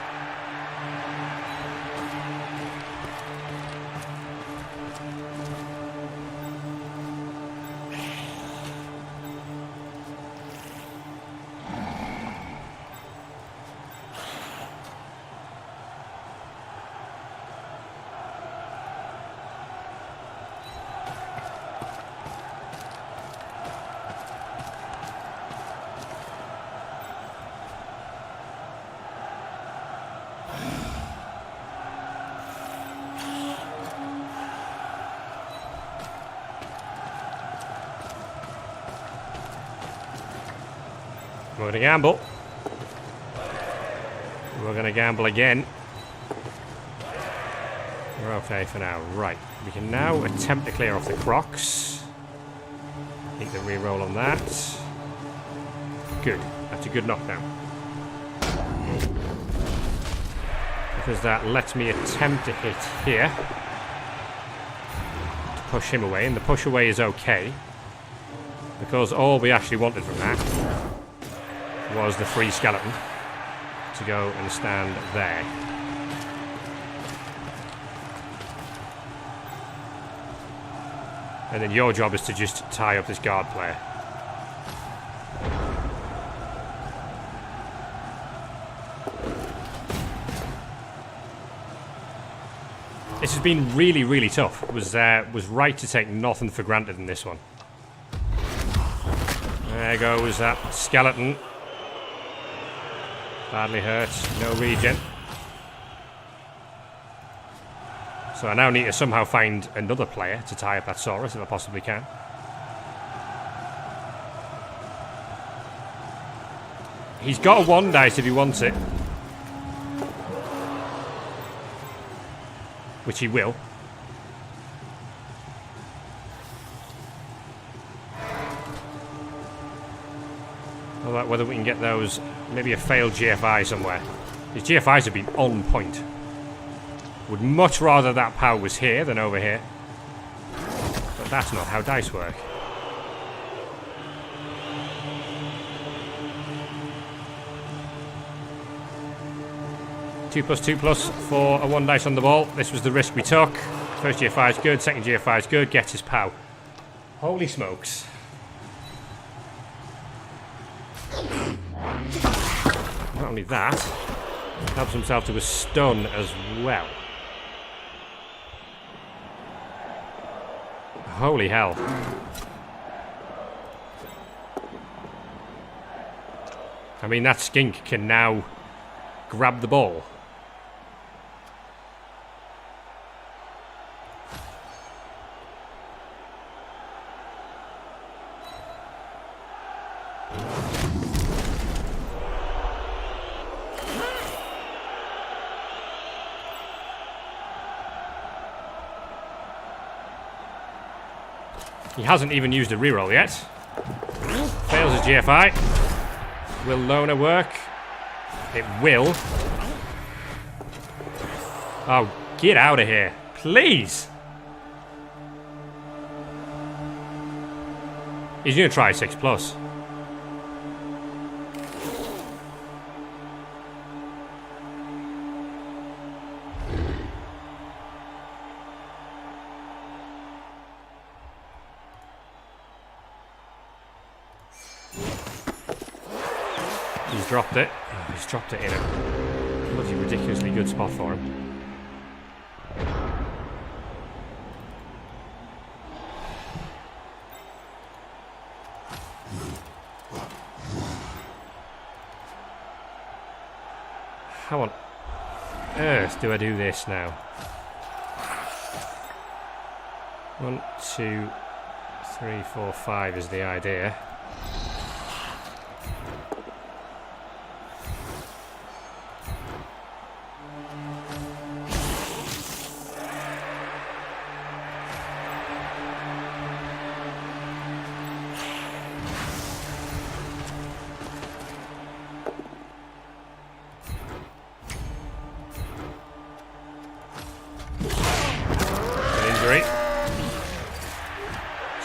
S1: We're going to gamble. We're going to gamble again. We're okay for now. Right. We can now attempt to clear off the Crocs. Take the reroll on that. Good. That's a good knockdown. Because that lets me attempt to hit here. To push him away. And the push away is okay. Because all we actually wanted from that was the free skeleton to go and stand there. And then your job is to just tie up this guard player. This has been really, really tough. It was right to take nothing for granted in this one. There goes that skeleton. Badly hurt, no regen. So I now need to somehow find another player to tie up that Saurus if I possibly can. He's got a 1 dice if he wants it. Which he will. About whether we can get those, maybe a failed GFI somewhere. These GFIs have been on point. Would much rather that power was here than over here. But that's not how dice work. Two plus for a 1 dice on the ball. This was the risk we took. First GFI is good, second GFI is good, gets his pow. Holy smokes. Not only that, helps himself to a stun as well. Holy hell. I mean, that skink can now grab the ball. He hasn't even used a reroll yet. Fails his GFI. Will Loner work? It will. Oh, get out of here. Please. He's going to try 6 plus. He's dropped it. Oh, he's dropped it in a bloody ridiculously good spot for him. How on earth do I do this now? 1, 2, 3, 4, 5 is the idea.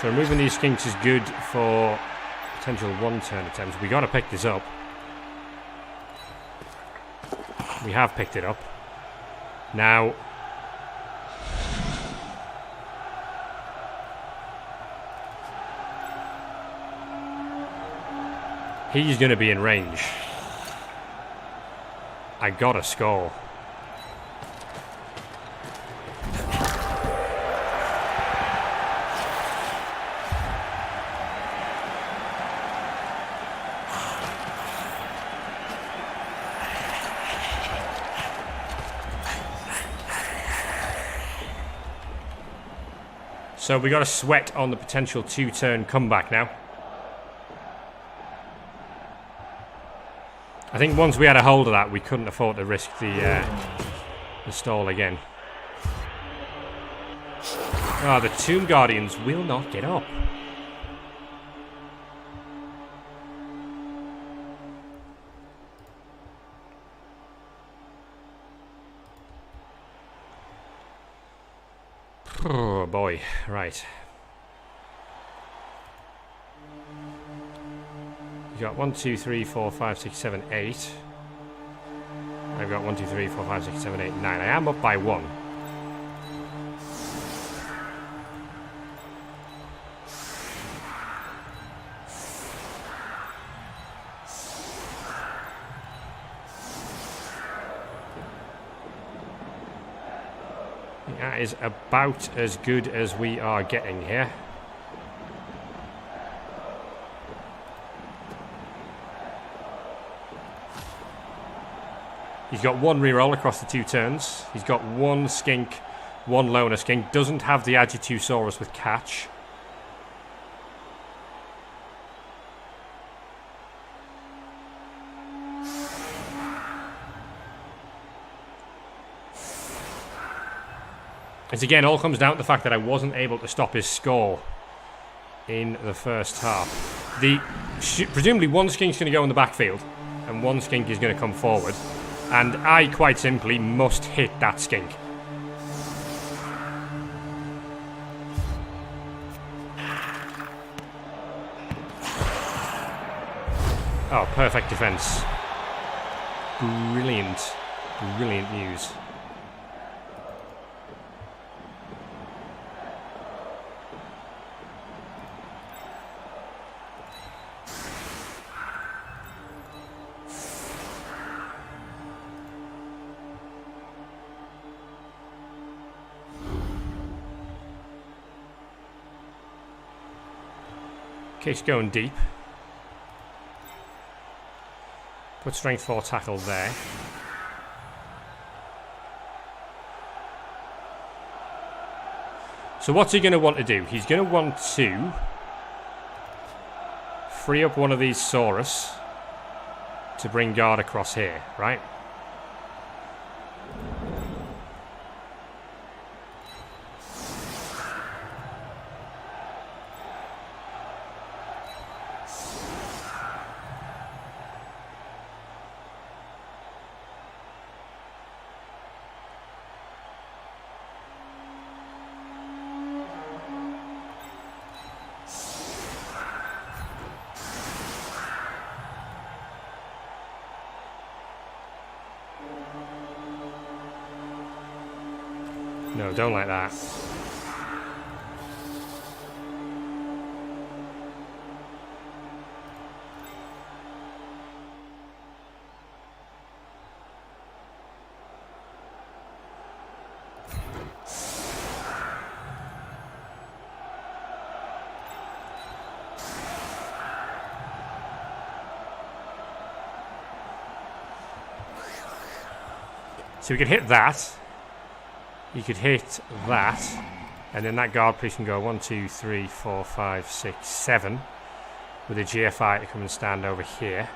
S1: So removing these skinks is good for potential one-turn attempts. We got to pick this up. We have picked it up. Now, he's going to be in range. I got to score. So we got a sweat on the potential two-turn comeback now. I think once we had a hold of that, we couldn't afford to risk the stall again. Ah, the Tomb Guardians will not get up. Oh boy, right. You got 1, 2, 3, 4, 5, 6, 7, 8. I've got 1, 2, 3, 4, 5, 6, 7, 8, 9. I am up by 1. That is about as good as we are getting here. He's got 1 reroll across the 2 turns. He's got 1 skink, 1 loner skink. Doesn't have the Adjutusaurus with catch. It again all comes down to the fact that I wasn't able to stop his score in the first half. Presumably 1 skink's going to go in the backfield and 1 skink is going to come forward. And I quite simply must hit that skink. Oh, perfect defense. Brilliant. Brilliant news. Kick's going deep. Put strength 4 tackle there. So what's he going to want to do? He's going to want to free up one of these Saurus to bring guard across here, right? No, don't like that. So we could hit that. You could hit that, and then that guard piece can go 1, 2, 3, 4, 5, 6, 7 with a GFI to come and stand over here.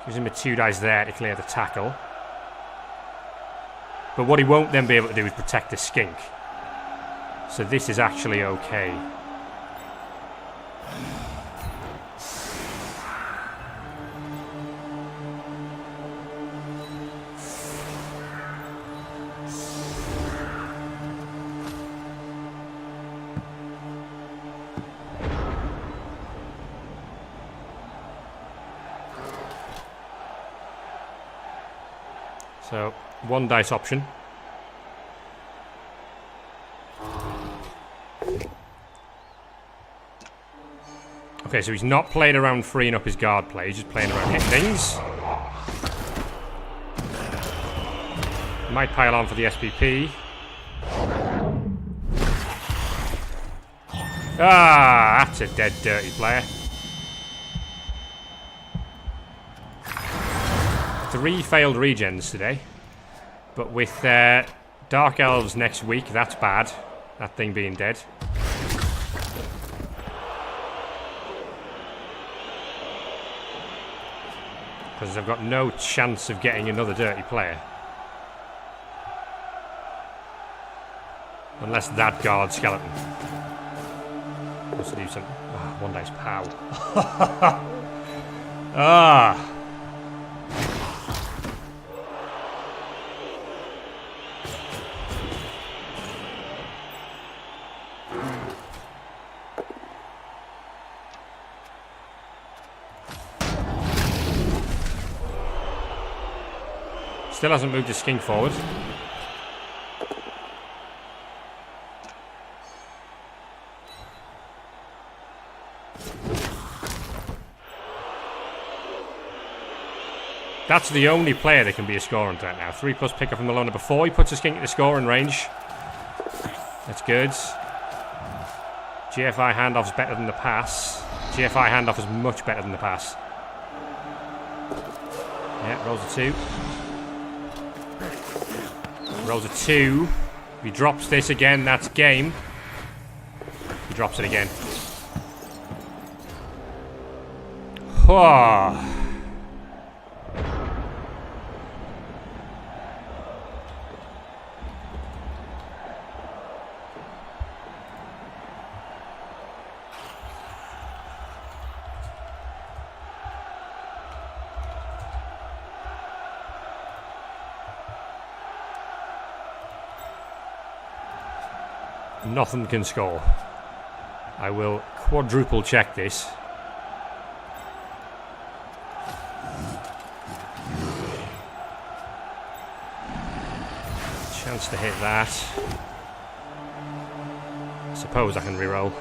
S1: Gives him a 2 dice there to clear the tackle. But what he won't then be able to do is protect the skink. So this is actually okay. So, 1 dice option. Okay, so he's not playing around freeing up his guard play, he's just playing around hitting things. Might pile on for the SPP. Ah, that's a dead dirty player. 3 failed regens today. But with Dark Elves next week, that's bad. That thing being dead. Because I've got no chance of getting another dirty player. Unless that guard skeleton wants to do something. Oh, 1 dice pow. Ah. Still hasn't moved his skink forward. That's the only player that can be a scoring threat now. 3+ picker from the loner before he puts a skink at the scoring range. That's good. GFI handoff's better than the pass. GFI handoff is much better than the pass. Yeah, rolls a 2. Rolls a 2. If he drops this again, that's game. He drops it again. Oh. Nothing can score. I will quadruple check this. Chance to hit that. Suppose I can reroll.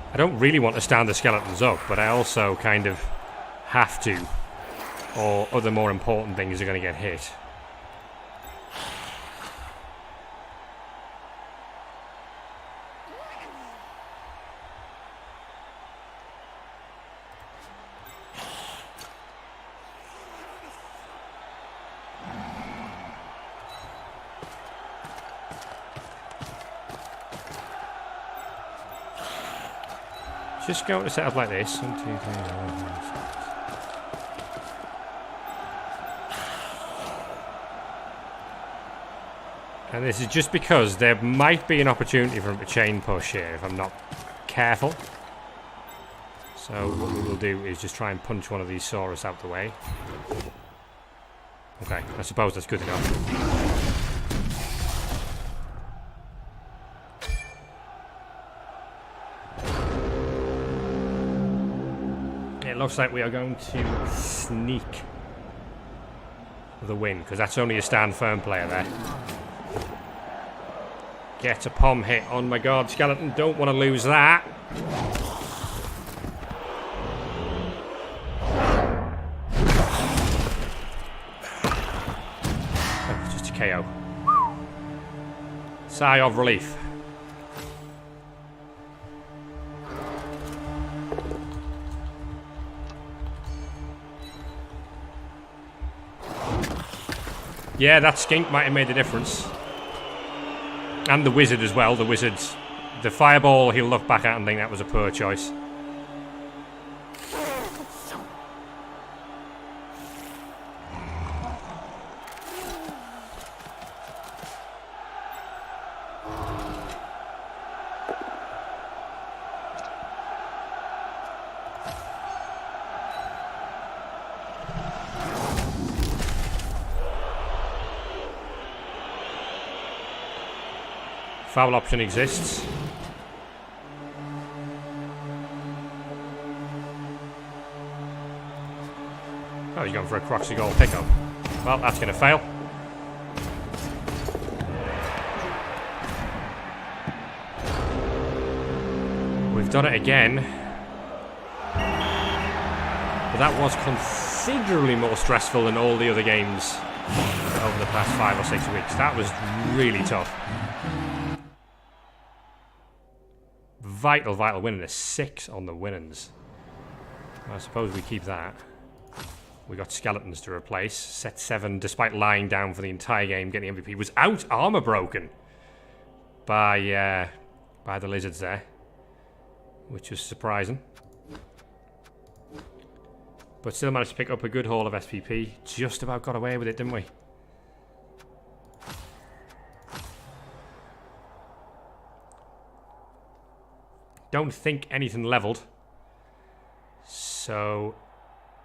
S1: I don't really want to stand the skeletons up, but I also kind of have to, or other more important things are going to get hit. Just going to set up like this. 1, 2, 3, 4, 5, 6. And this is just because there might be an opportunity for him to chain push here if I'm not careful. So what we will do is just try and punch one of these Saurus out the way. Okay, I suppose that's good enough. It looks like we are going to sneak the win, because that's only a stand firm player there. Get a POM hit on my guard skeleton. Don't want to lose that. Oh, just a KO. Sigh of relief. Yeah, that skink might have made the difference. And the wizard as well. The wizard's... The fireball he'll look back at and think that was a poor choice. Foul option exists. Oh, he's going for a Croxy goal pickup. Well, that's going to fail. We've done it again. But that was considerably more stressful than all the other games over the past 5 or 6 weeks. That was really tough. Vital win, and a 6 on the winnings. I suppose we keep that. We got skeletons to replace. Set 7, despite lying down for the entire game, getting MVP, was out armor broken by the lizards there, which was surprising. But still managed to pick up a good haul of SPP. Just about got away with it, didn't we? Don't think anything leveled. So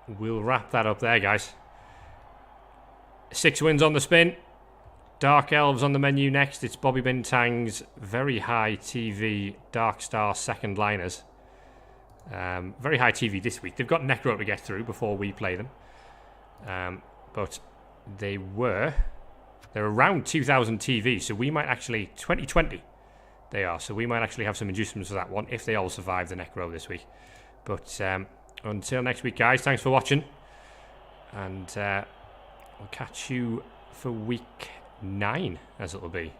S1: we'll wrap that up there, guys. 6 wins on the spin. Dark Elves on the menu next. It's Bobby Bintang's very high TV Dark Star second liners. Very high TV this week. They've got Necro to get through before we play them. But they're around 2,000 TV, so we might actually 2020 they are. So we might actually have some inducements for that one if they all survive the Necro this week. But until next week, guys, thanks for watching. And we'll catch you for week 9, as it'll be.